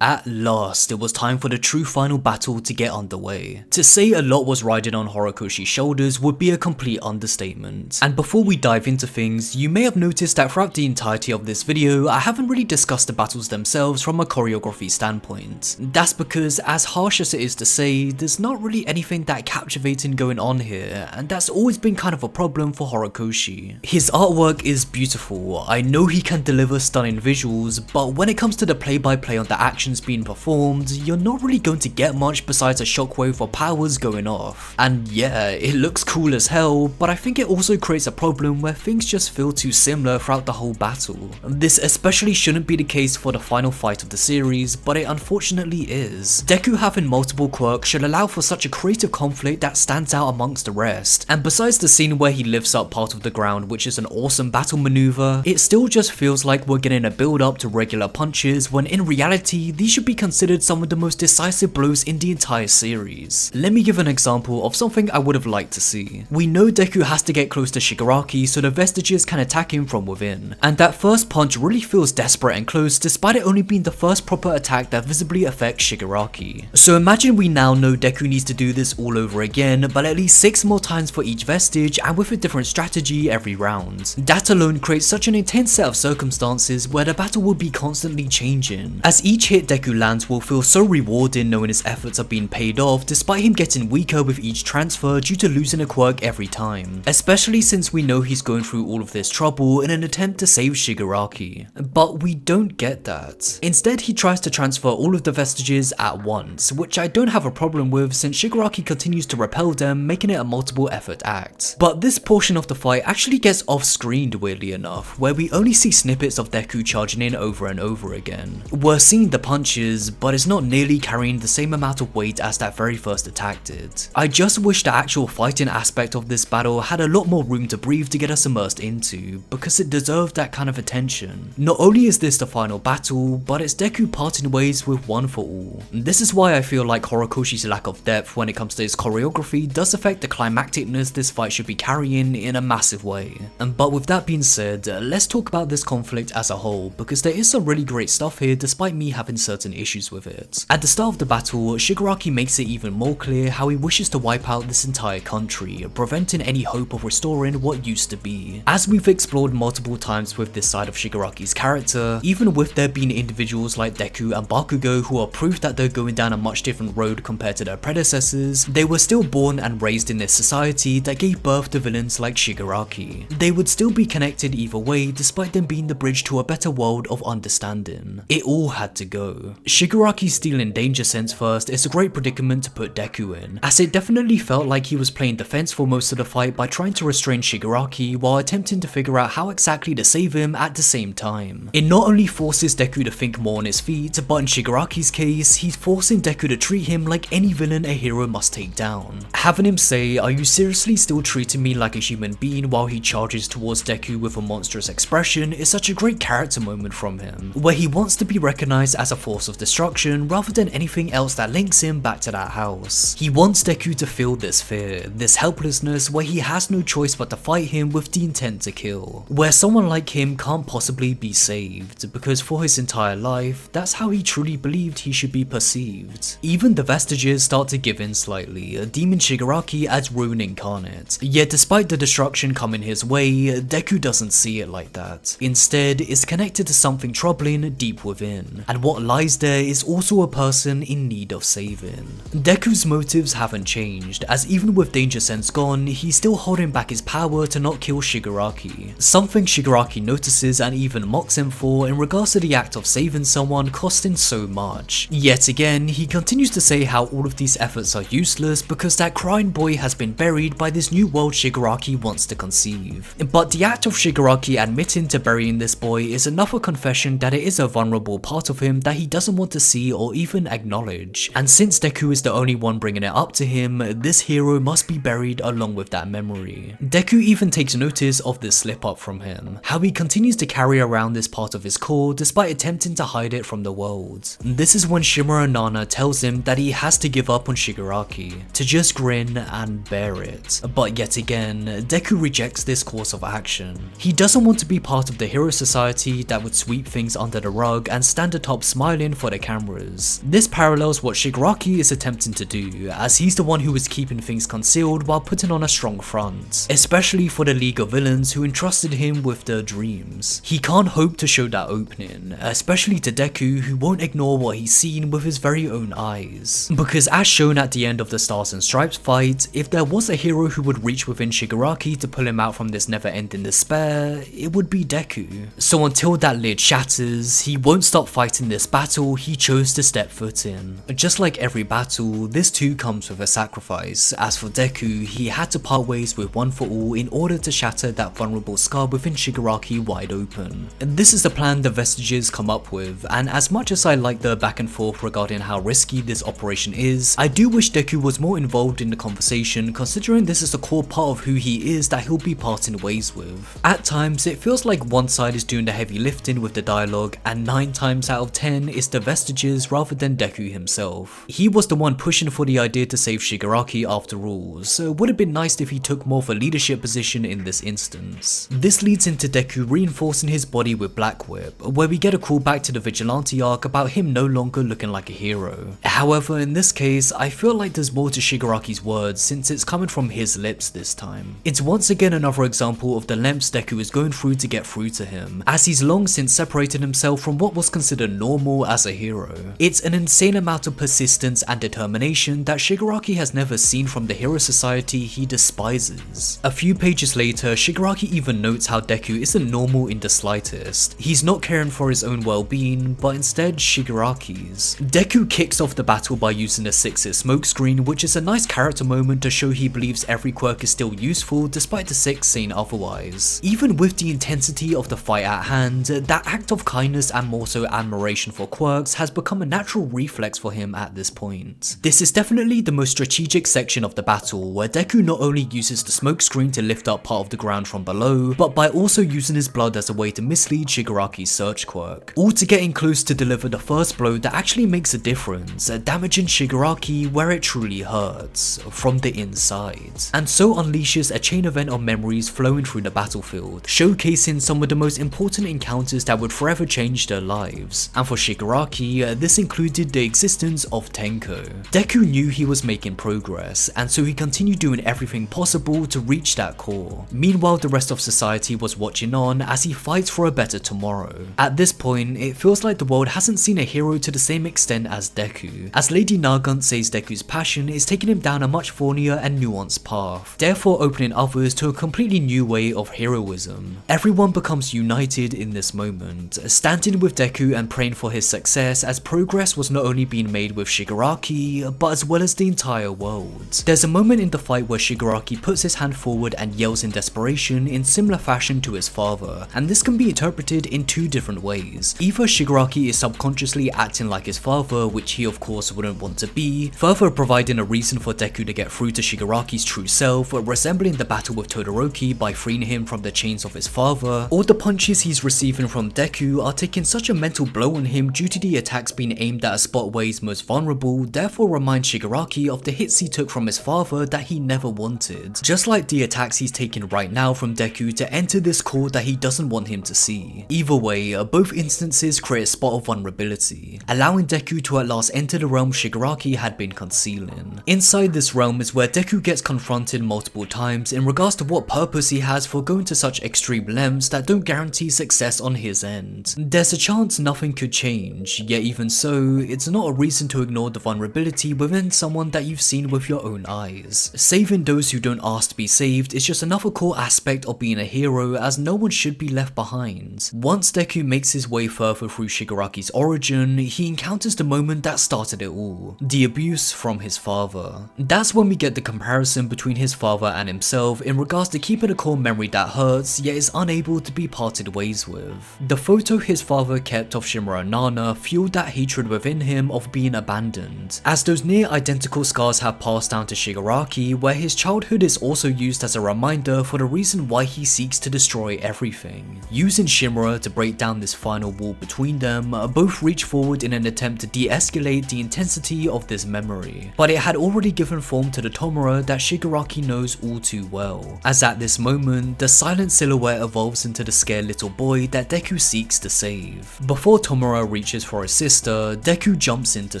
At last, it was time for the true final battle to get underway. To say a lot was riding on Horikoshi's shoulders would be a complete understatement. And before we dive into things, you may have noticed that throughout the entirety of this video, I haven't really discussed the battles themselves from a choreography standpoint. That's because, as harsh as it is to say, there's not really anything that captivating going on here, and that's always been kind of a problem for Horikoshi. His artwork is beautiful, I know he can deliver stunning visuals, but when it comes to the play-by-play on the action actions being performed, you're not really going to get much besides a shockwave of powers going off. And yeah, it looks cool as hell, but I think it also creates a problem where things just feel too similar throughout the whole battle. This especially shouldn't be the case for the final fight of the series, but it unfortunately is. Deku having multiple quirks should allow for such a creative conflict that stands out amongst the rest, and besides the scene where he lifts up part of the ground, which is an awesome battle maneuver, it still just feels like we're getting a build up to regular punches when in reality these should be considered some of the most decisive blows in the entire series. Let me give an example of something I would have liked to see. We know Deku has to get close to Shigaraki so the vestiges can attack him from within, and that first punch really feels desperate and close despite it only being the first proper attack that visibly affects Shigaraki. So imagine we now know Deku needs to do this all over again, but at least 6 more times for each vestige and with a different strategy every round. That alone creates such an intense set of circumstances where the battle will be constantly changing, as each hit Deku lands will feel so rewarding knowing his efforts are being paid off despite him getting weaker with each transfer due to losing a quirk every time, especially since we know he's going through all of this trouble in an attempt to save Shigaraki. But we don't get that. Instead, he tries to transfer all of the vestiges at once, which I don't have a problem with since Shigaraki continues to repel them, making it a multiple effort act. But this portion of the fight actually gets off-screened weirdly enough, where we only see snippets of Deku charging in over and over again. We're seeing the punches, but it's not nearly carrying the same amount of weight as that very first attack did. I just wish the actual fighting aspect of this battle had a lot more room to breathe to get us immersed into, because it deserved that kind of attention. Not only is this the final battle, but it's Deku parting ways with One for All. This is why I feel like Horikoshi's lack of depth when it comes to his choreography does affect the climacticness this fight should be carrying in a massive way. But with that being said, let's talk about this conflict as a whole, because there is some really great stuff here despite me having certain issues with it. At the start of the battle, Shigaraki makes it even more clear how he wishes to wipe out this entire country, preventing any hope of restoring what used to be. As we've explored multiple times with this side of Shigaraki's character, even with there being individuals like Deku and Bakugo who are proof that they're going down a much different road compared to their predecessors, they were still born and raised in this society that gave birth to villains like Shigaraki. They would still be connected either way despite them being the bridge to a better world of understanding. It all had to go. Shigaraki stealing Danger Sense first is a great predicament to put Deku in, as it definitely felt like he was playing defense for most of the fight by trying to restrain Shigaraki while attempting to figure out how exactly to save him at the same time. It not only forces Deku to think more on his feet, but in Shigaraki's case, he's forcing Deku to treat him like any villain a hero must take down. Having him say, "Are you seriously still treating me like a human being?" while he charges towards Deku with a monstrous expression is such a great character moment from him, where he wants to be recognized as a force of destruction rather than anything else that links him back to that house. He wants Deku to feel this fear, this helplessness where he has no choice but to fight him with the intent to kill, where someone like him can't possibly be saved, because for his entire life, that's how he truly believed he should be perceived. Even the vestiges start to give in slightly, deeming Shigaraki as ruin incarnate, yet despite the destruction coming his way, Deku doesn't see it like that. Instead, it's connected to something troubling deep within, and what lies there is also a person in need of saving. Deku's motives haven't changed, as even with Danger Sense gone, he's still holding back his power to not kill Shigaraki, something Shigaraki notices and even mocks him for in regards to the act of saving someone costing so much. Yet again, he continues to say how all of these efforts are useless because that crying boy has been buried by this new world Shigaraki wants to conceive. But the act of Shigaraki admitting to burying this boy is another confession that it is a vulnerable part of him that he doesn't want to see or even acknowledge, and since Deku is the only one bringing it up to him, this hero must be buried along with that memory. Deku even takes notice of this slip up from him, how he continues to carry around this part of his core despite attempting to hide it from the world. This is when Shimura Nana tells him that he has to give up on Shigaraki, to just grin and bear it. But yet again, Deku rejects this course of action. He doesn't want to be part of the hero society that would sweep things under the rug and stand atop smiling for the cameras. This parallels what Shigaraki is attempting to do, as he's the one who is keeping things concealed while putting on a strong front, especially for the League of Villains who entrusted him with their dreams. He can't hope to show that opening, especially to Deku who won't ignore what he's seen with his very own eyes. Because as shown at the end of the Stars and Stripes fight, if there was a hero who would reach within Shigaraki to pull him out from this never-ending despair, it would be Deku. So until that lid shatters, he won't stop fighting this battle he chose to step foot in. Just like every battle, this too comes with a sacrifice. As for Deku, he had to part ways with One for All in order to shatter that vulnerable scar within Shigaraki wide open. And this is the plan the Vestiges come up with, and as much as I like the back and forth regarding how risky this operation is, I do wish Deku was more involved in the conversation, considering this is the core part of who he is that he'll be parting ways with. At times, it feels like one side is doing the heavy lifting with the dialogue, and 9 times out of 10 it's the Vestiges rather than Deku himself. He was the one pushing for the idea to save Shigaraki after all, so it would have been nice if he took more of a leadership position in this instance. This leads into Deku reinforcing his body with Black Whip, where we get a callback to the Vigilante arc about him no longer looking like a hero. However, in this case, I feel like there's more to Shigaraki's words since it's coming from his lips this time. It's once again another example of the lengths Deku is going through to get through to him, as he's long since separated himself from what was considered normal as a hero. It's an insane amount of persistence and determination that Shigaraki has never seen from the hero society he despises. A few pages later, Shigaraki even notes how Deku isn't normal in the slightest. He's not caring for his own well-being, but instead Shigaraki's. Deku kicks off the battle by using a 6-hit smokescreen, which is a nice character moment to show he believes every quirk is still useful despite the 6 saying otherwise. Even with the intensity of the fight at hand, that act of kindness and more so admiration for quirks has become a natural reflex for him at this point. This is definitely the most strategic section of the battle, where Deku not only uses the smokescreen to lift up part of the ground from below, but by also using his blood as a way to mislead Shigaraki's search quirk, all to getting close to deliver the first blow that actually makes a difference, damaging Shigaraki where it truly hurts, from the inside, and so unleashes a chain event of memories flowing through the battlefield, showcasing some of the most important encounters that would forever change their lives. And for Shigaraki, this included the existence of Tenko. Deku knew he was making progress, and so he continued doing everything possible to reach that core. Meanwhile, the rest of society was watching on as he fights for a better tomorrow. At this point, it feels like the world hasn't seen a hero to the same extent as Deku, as Lady Nagant says Deku's passion is taking him down a much thornier and nuanced path, therefore opening others to a completely new way of heroism. Everyone becomes united in this moment, standing with Deku and praying for his success, as progress was not only being made with Shigaraki, but as well as the entire world. There's a moment in the fight where Shigaraki puts his hand forward and yells in desperation in similar fashion to his father, and this can be interpreted in 2 different ways. Either Shigaraki is subconsciously acting like his father, which he of course wouldn't want to be, further providing a reason for Deku to get through to Shigaraki's true self, resembling the battle with Todoroki by freeing him from the chains of his father, or the punches he's receiving from Deku are taking such a mental blow on him due to the attacks being aimed at a spot where he's most vulnerable, therefore remind Shigaraki of the hits he took from his father that he never wanted, just like the attacks he's taking right now from Deku to enter this core that he doesn't want him to see. Either way, both instances create a spot of vulnerability, allowing Deku to at last enter the realm Shigaraki had been concealing. Inside this realm is where Deku gets confronted multiple times in regards to what purpose he has for going to such extreme lengths that don't guarantee success on his end. There's a chance nothing could change, yet even so, it's not a reason to ignore the vulnerability within someone that you've seen with your own eyes. Saving those who don't ask to be saved is just another core aspect of being a hero, as no one should be left behind. Once Deku makes his way further through Shigaraki's origin, he encounters the moment that started it all, the abuse from his father. That's when we get the comparison between his father and himself in regards to keeping a core memory that hurts yet is unable to be parted ways with. The photo his father kept of Shimura and Nana fueled that hatred within him of being abandoned, as those near identical scars have passed down to Shigaraki, where his childhood is also used as a reminder for the reason why he seeks to destroy everything. Using Shimura to break down this final wall between them, both reach forward in an attempt to de-escalate the intensity of this memory, but it had already given form to the Tomura that Shigaraki knows all too well, as at this moment, the silent silhouette evolves into the scared little boy that Deku seeks to save. Before Tomura reaches for his sister, Deku jumps in to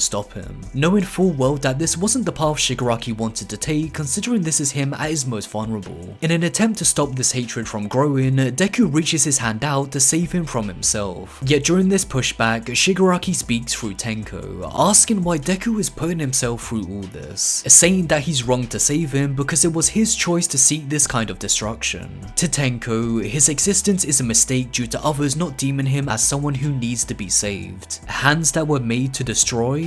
stop him, knowing full well that this wasn't the path Shigaraki wanted to take, considering this is him at his most vulnerable. In an attempt to stop this hatred from growing, Deku reaches his hand out to save him from himself. Yet during this pushback, Shigaraki speaks through Tenko, asking asking why Deku is putting himself through all this, saying that he's wrong to save him because it was his choice to seek this kind of destruction. To Tenko, his existence is a mistake due to others not deeming him as someone who needs to be saved. Hands that were made to destroy?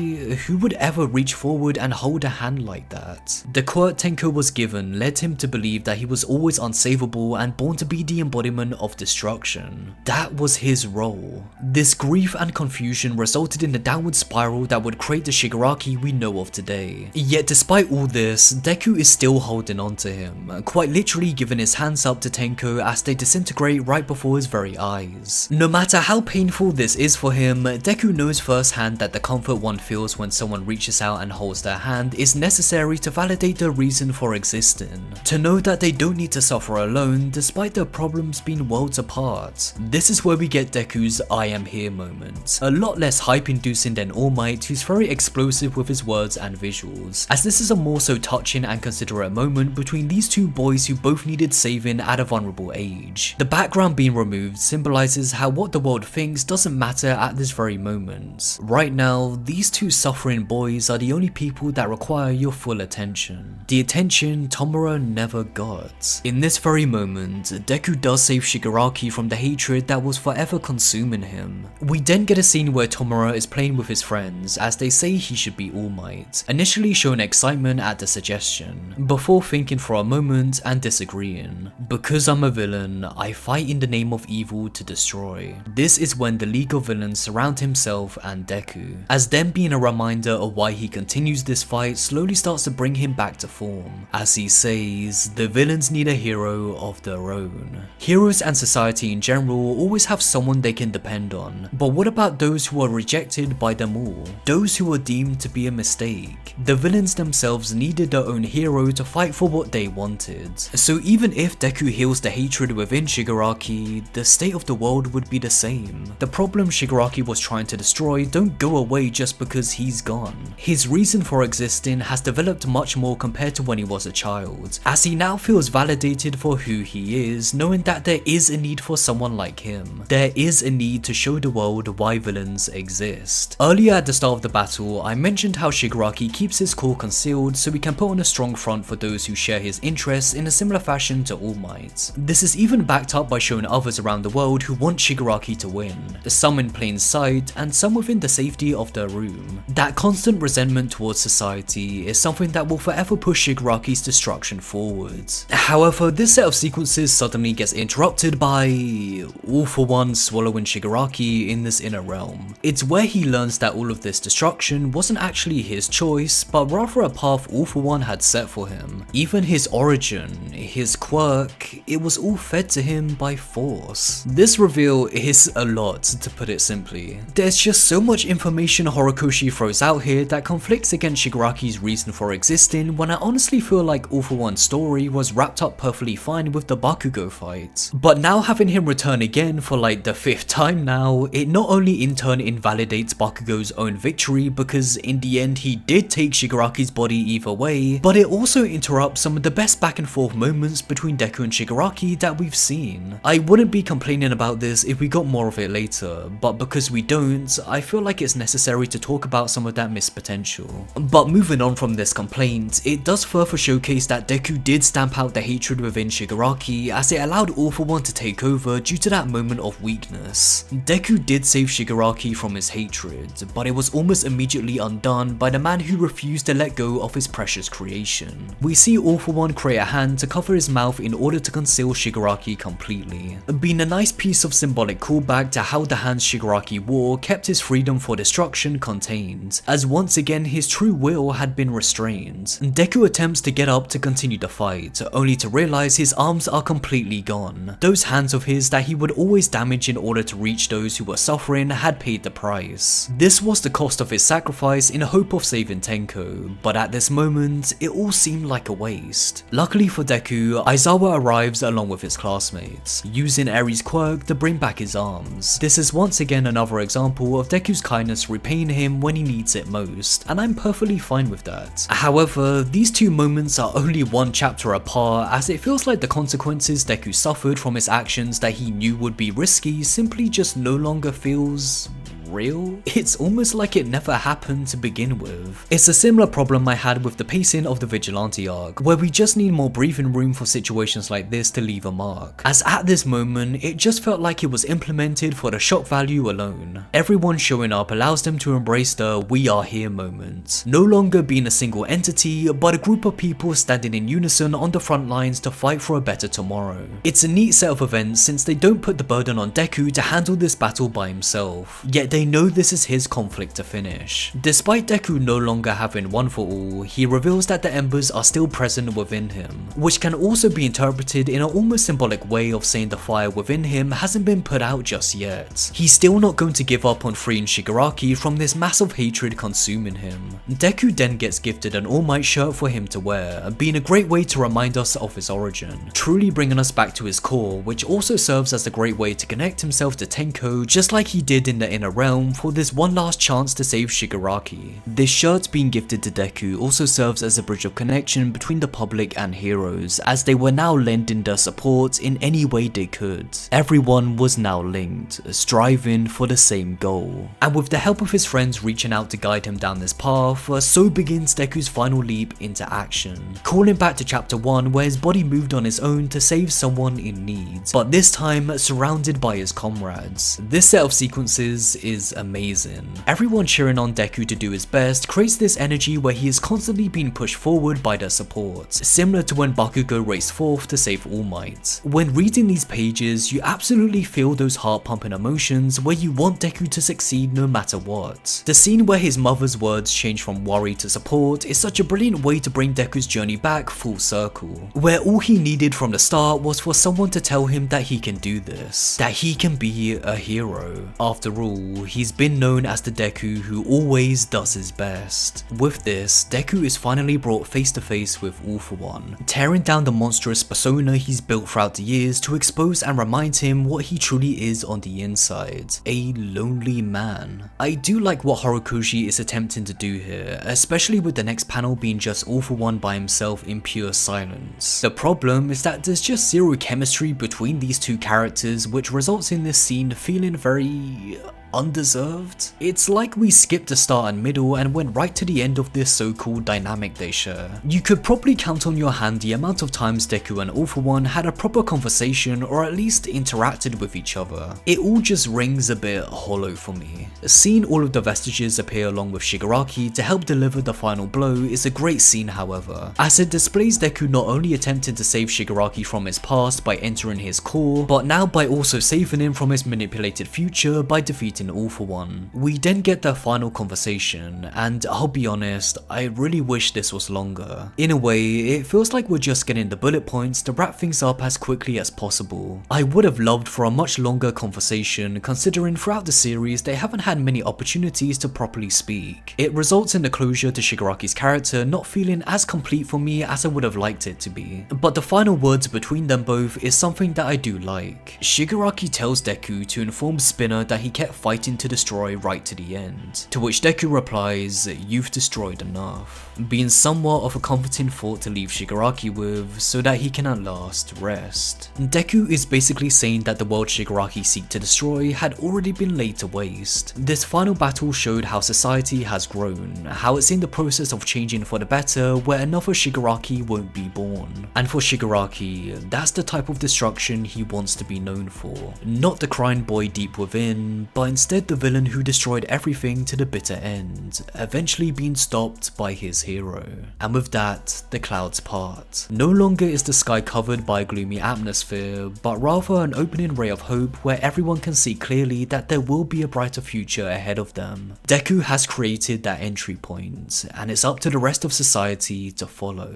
Who would ever reach forward and hold a hand like that? The quirk Tenko was given led him to believe that he was always unsavable and born to be the embodiment of destruction. That was his role. This grief and confusion resulted in a downward spiral that would create the Shigaraki we know of today. Yet despite all this, Deku is still holding on to him, quite literally giving his hands up to Tenko as they disintegrate right before his very eyes. No matter how painful this is for him, Deku knows firsthand that the comfort one feels when someone reaches out and holds their hand is necessary to validate their reason for existing. To know that they don't need to suffer alone despite their problems being worlds apart. This is where we get Deku's I am here moment. A lot less hype inducing than All Might, who's very explosive with his words and visuals, as this is a more so touching and considerate moment between these two boys who both needed saving at a vulnerable age. The background being removed symbolizes how what the world thinks doesn't matter at this very moment. Right now, these two suffering boys are the only people that require your full attention. The attention Tomura never got. In this very moment, Deku does save Shigaraki from the hatred that was forever consuming him. We then get a scene where Tomura is playing with his friends as they say he should be All Might, initially showing excitement at the suggestion, before thinking for a moment and disagreeing. Because I'm a villain, I fight in the name of evil to destroy. This is when the League of Villains surround himself and Deku, as them being a reminder of why he continues this fight slowly starts to bring him back to form. As he says, the villains need a hero of their own. Heroes and society in general always have someone they can depend on, but what about those who are rejected by them all? Those who are deemed to be a mistake? The villains themselves needed their own hero to fight for what they wanted. So even if Deku heals the hatred within Shigaraki, the state of the world would be the same. The problem Shigaraki was trying to destroy don't go away just because he's gone. His reason for existing has developed much more compared to when he was a child, as he now feels validated for who he is, knowing that there is a need for someone like him. There is a need to show the world why villains exist. Earlier at the start of the battle, I mentioned how Shigaraki keeps his core concealed so he can put on a strong front for those who share his interests in a similar fashion to All Might. This is even backed up by showing others around the world who want Shigaraki to win, some in plain sight and some within the safety of their room. That constant resentment towards society is something that will forever push Shigaraki's destruction forward. However, this set of sequences suddenly gets interrupted by All For One swallowing Shigaraki in this inner realm. It's where he learns that all of this destruction wasn't actually his choice, but rather a path All For One had set for him. Even his origin, his quirk, it was all fed to him by force. This reveal is a lot, to put it simply. There's just so much information Horikoshi throws out here that conflicts against Shigaraki's reason for existing, when I honestly feel like All For One's story was wrapped up perfectly fine with the Bakugo fight. But now having him return again for like the 5th time now, it not only in turn invalidates Bakugo's own victory because in the end he did take Shigaraki's body either way, but it also interrupts some of the best back and forth moments between Deku and Shigaraki that we've seen. I wouldn't be complaining about this if we got more of it later, but because we don't, I feel like it's necessary to talk about some of that missed potential. But moving on from this complaint, it does further showcase that Deku did stamp out the hatred within Shigaraki as it allowed All For One to take over due to that moment of weakness. Deku did save Shigaraki from his hatred, but it was almost immediately undone by the man who refused to let go of his precious creation. We see All For One create a hand to cover his mouth in order to conceal Shigaraki completely, being a nice piece of symbolic callback to how the hands Shigaraki wore kept his freedom for destruction contained, as once again his true will had been restrained. Deku attempts to get up to continue the fight, only to realize his arms are completely gone. Those hands of his that he would always damage in order to reach those who were suffering had paid the price. This was the cost of his sacrifice in hope of saving Tenko, but at this moment, it all seemed like a waste. Luckily for Deku, Aizawa arrives along with his classmates, using Eri's quirk to bring back his arms. This is once again another example of Deku's kindness repaying him when he needs it most, and I'm perfectly fine with that. However, these two moments are only one chapter apart, as it feels like the consequences Deku suffered from his actions that he knew would be risky simply just no longer feels real? It's almost like it never happened to begin with. It's a similar problem I had with the pacing of the Vigilante arc, where we just need more breathing room for situations like this to leave a mark, as at this moment it just felt like it was implemented for the shock value alone. Everyone showing up allows them to embrace the "we are here" moment, no longer being a single entity but a group of people standing in unison on the front lines to fight for a better tomorrow. It's a neat set of events since they don't put the burden on Deku to handle this battle by himself, yet they know this is his conflict to finish. Despite Deku no longer having one for all, he reveals that the embers are still present within him, which can also be interpreted in an almost symbolic way of saying the fire within him hasn't been put out just yet. He's still not going to give up on freeing Shigaraki from this massive hatred consuming him. Deku then gets gifted an All Might shirt for him to wear, being a great way to remind us of his origin, truly bringing us back to his core, which also serves as a great way to connect himself to Tenko just like he did in the Inner Realm for this one last chance to save Shigaraki. This shirt being gifted to Deku also serves as a bridge of connection between the public and heroes, as they were now lending their support in any way they could. Everyone was now linked, striving for the same goal. And with the help of his friends reaching out to guide him down this path, so begins Deku's final leap into action, calling back to chapter 1 where his body moved on his own to save someone in need, but this time surrounded by his comrades. This set of sequences is amazing. Everyone cheering on Deku to do his best creates this energy where he is constantly being pushed forward by their support, similar to when Bakugo raced forth to save All Might. When reading these pages, you absolutely feel those heart-pumping emotions where you want Deku to succeed no matter what. The scene where his mother's words change from worry to support is such a brilliant way to bring Deku's journey back full circle, where all he needed from the start was for someone to tell him that he can do this, that he can be a hero. After all, he's been known as the Deku who always does his best. With this, Deku is finally brought face to face with All For One, tearing down the monstrous persona he's built throughout the years to expose and remind him what he truly is on the inside, a lonely man. I do like what Horikoshi is attempting to do here, especially with the next panel being just All For One by himself in pure silence. The problem is that there's just zero chemistry between these two characters, which results in this scene feeling very undeserved. It's like we skipped the start and middle and went right to the end of this so-called dynamic they share. You could probably count on your hand the amount of times Deku and All For One had a proper conversation or at least interacted with each other. It all just rings a bit hollow for me. Seeing all of the vestiges appear along with Shigaraki to help deliver the final blow is a great scene, however, as it displays Deku not only attempting to save Shigaraki from his past by entering his core, but now by also saving him from his manipulated future by defeating All For One. We then get their final conversation, and I'll be honest, I really wish this was longer. In a way, it feels like we're just getting the bullet points to wrap things up as quickly as possible. I would have loved for a much longer conversation, considering throughout the series they haven't had many opportunities to properly speak. It results in the closure to Shigaraki's character not feeling as complete for me as I would have liked it to be. But the final words between them both is something that I do like. Shigaraki tells Deku to inform Spinner that he kept fighting to destroy right to the end, to which Deku replies, "You've destroyed enough," being somewhat of a comforting thought to leave Shigaraki with so that he can at last rest. Deku is basically saying that the world Shigaraki seek to destroy had already been laid to waste. This final battle showed how society has grown, how it's in the process of changing for the better where another Shigaraki won't be born. And for Shigaraki, that's the type of destruction he wants to be known for. Not the crying boy deep within, but instead the villain who destroyed everything to the bitter end, eventually being stopped by his hero. And with that, the clouds part. No longer is the sky covered by a gloomy atmosphere, but rather an opening ray of hope where everyone can see clearly that there will be a brighter future ahead of them. Deku has created that entry point, and it's up to the rest of society to follow.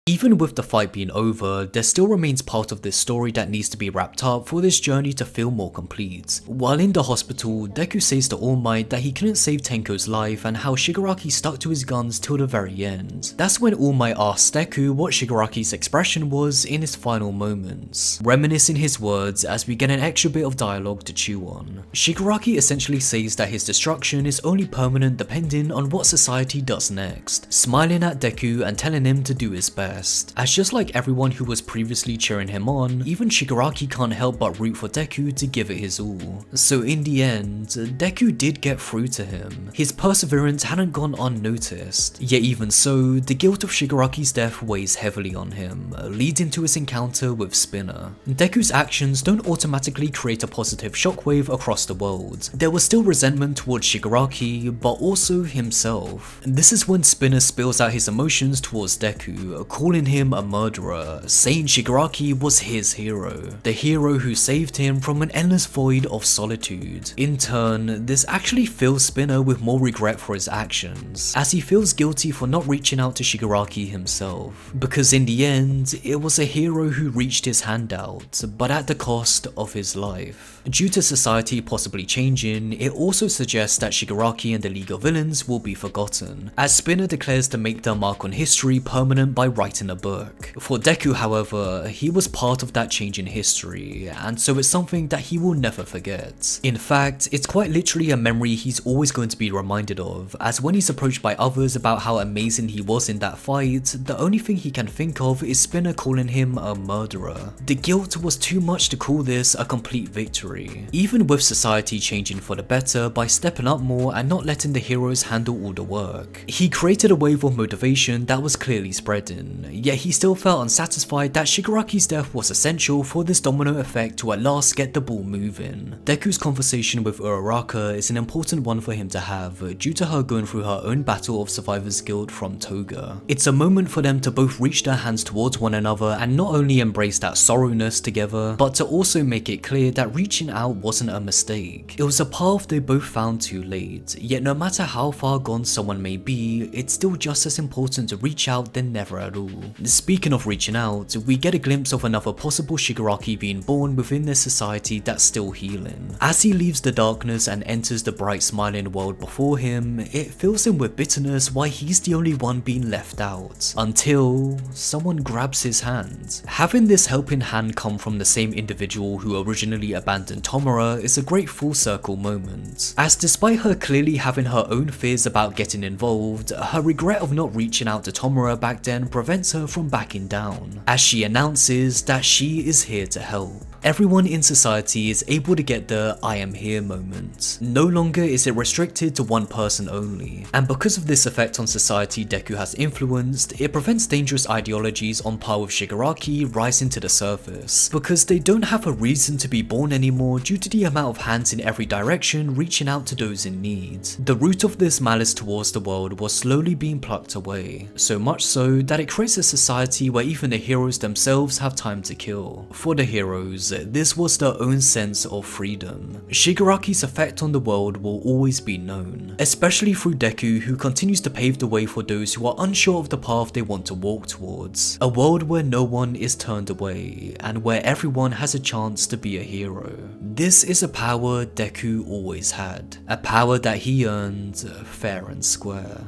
Even with the fight being over, there still remains part of this story that needs to be wrapped up for this journey to feel more complete. While in the hospital, Deku says to All Might that he couldn't save Tenko's life and how Shigaraki stuck to his guns till the very end. That's when All Might asks Deku what Shigaraki's expression was in his final moments, reminiscing his words as we get an extra bit of dialogue to chew on. Shigaraki essentially says that his destruction is only permanent depending on what society does next, smiling at Deku and telling him to do his best. best, as just like everyone who was previously cheering him on, even Shigaraki can't help but root for Deku to give it his all. So in the end, Deku did get through to him. His perseverance hadn't gone unnoticed, yet even so, the guilt of Shigaraki's death weighs heavily on him, leading to his encounter with Spinner. Deku's actions don't automatically create a positive shockwave across the world. There was still resentment towards Shigaraki, but also himself. This is when Spinner spills out his emotions towards Deku, calling him a murderer, saying Shigaraki was his hero, the hero who saved him from an endless void of solitude. In turn, this actually fills Spinner with more regret for his actions, as he feels guilty for not reaching out to Shigaraki himself, because in the end, it was a hero who reached his hand out, but at the cost of his life. Due to society possibly changing, it also suggests that Shigaraki and the League of Villains will be forgotten, as Spinner declares to make their mark on history permanent by writing a book. For Deku, however, he was part of that change in history, and so it's something that he will never forget. In fact, it's quite literally a memory he's always going to be reminded of, as when he's approached by others about how amazing he was in that fight, the only thing he can think of is Spinner calling him a murderer. The guilt was too much to call this a complete victory. Even with society changing for the better by stepping up more and not letting the heroes handle all the work, he created a wave of motivation that was clearly spreading, yet he still felt unsatisfied that Shigaraki's death was essential for this domino effect to at last get the ball moving. Deku's conversation with Uraraka is an important one for him to have, due to her going through her own battle of survivor's guilt from Toga. It's a moment for them to both reach their hands towards one another and not only embrace that sorrowness together, but to also make it clear that reaching out wasn't a mistake. It was a path they both found too late, yet no matter how far gone someone may be, it's still just as important to reach out than never at all. Speaking of reaching out, we get a glimpse of another possible Shigaraki being born within this society that's still healing. As he leaves the darkness and enters the bright smiling world before him, it fills him with bitterness why he's the only one being left out, until someone grabs his hand. Having this helping hand come from the same individual who originally abandoned Tomura is a great full circle moment, as despite her clearly having her own fears about getting involved, her regret of not reaching out to Tomura back then prevents her from backing down, as she announces that she is here to help. Everyone in society is able to get the I am here moment. No longer is it restricted to one person only, and because of this effect on society Deku has influenced, it prevents dangerous ideologies on par with Shigaraki rising to the surface, because they don't have a reason to be born anymore due to the amount of hands in every direction reaching out to those in need. The root of this malice towards the world was slowly being plucked away, so much so that it creates a society where even the heroes themselves have time to kill. For the heroes, this was their own sense of freedom. Shigaraki's effect on the world will always be known, especially through Deku, who continues to pave the way for those who are unsure of the path they want to walk towards. A world where no one is turned away, and where everyone has a chance to be a hero. This is a power Deku always had, a power that he earned fair and square.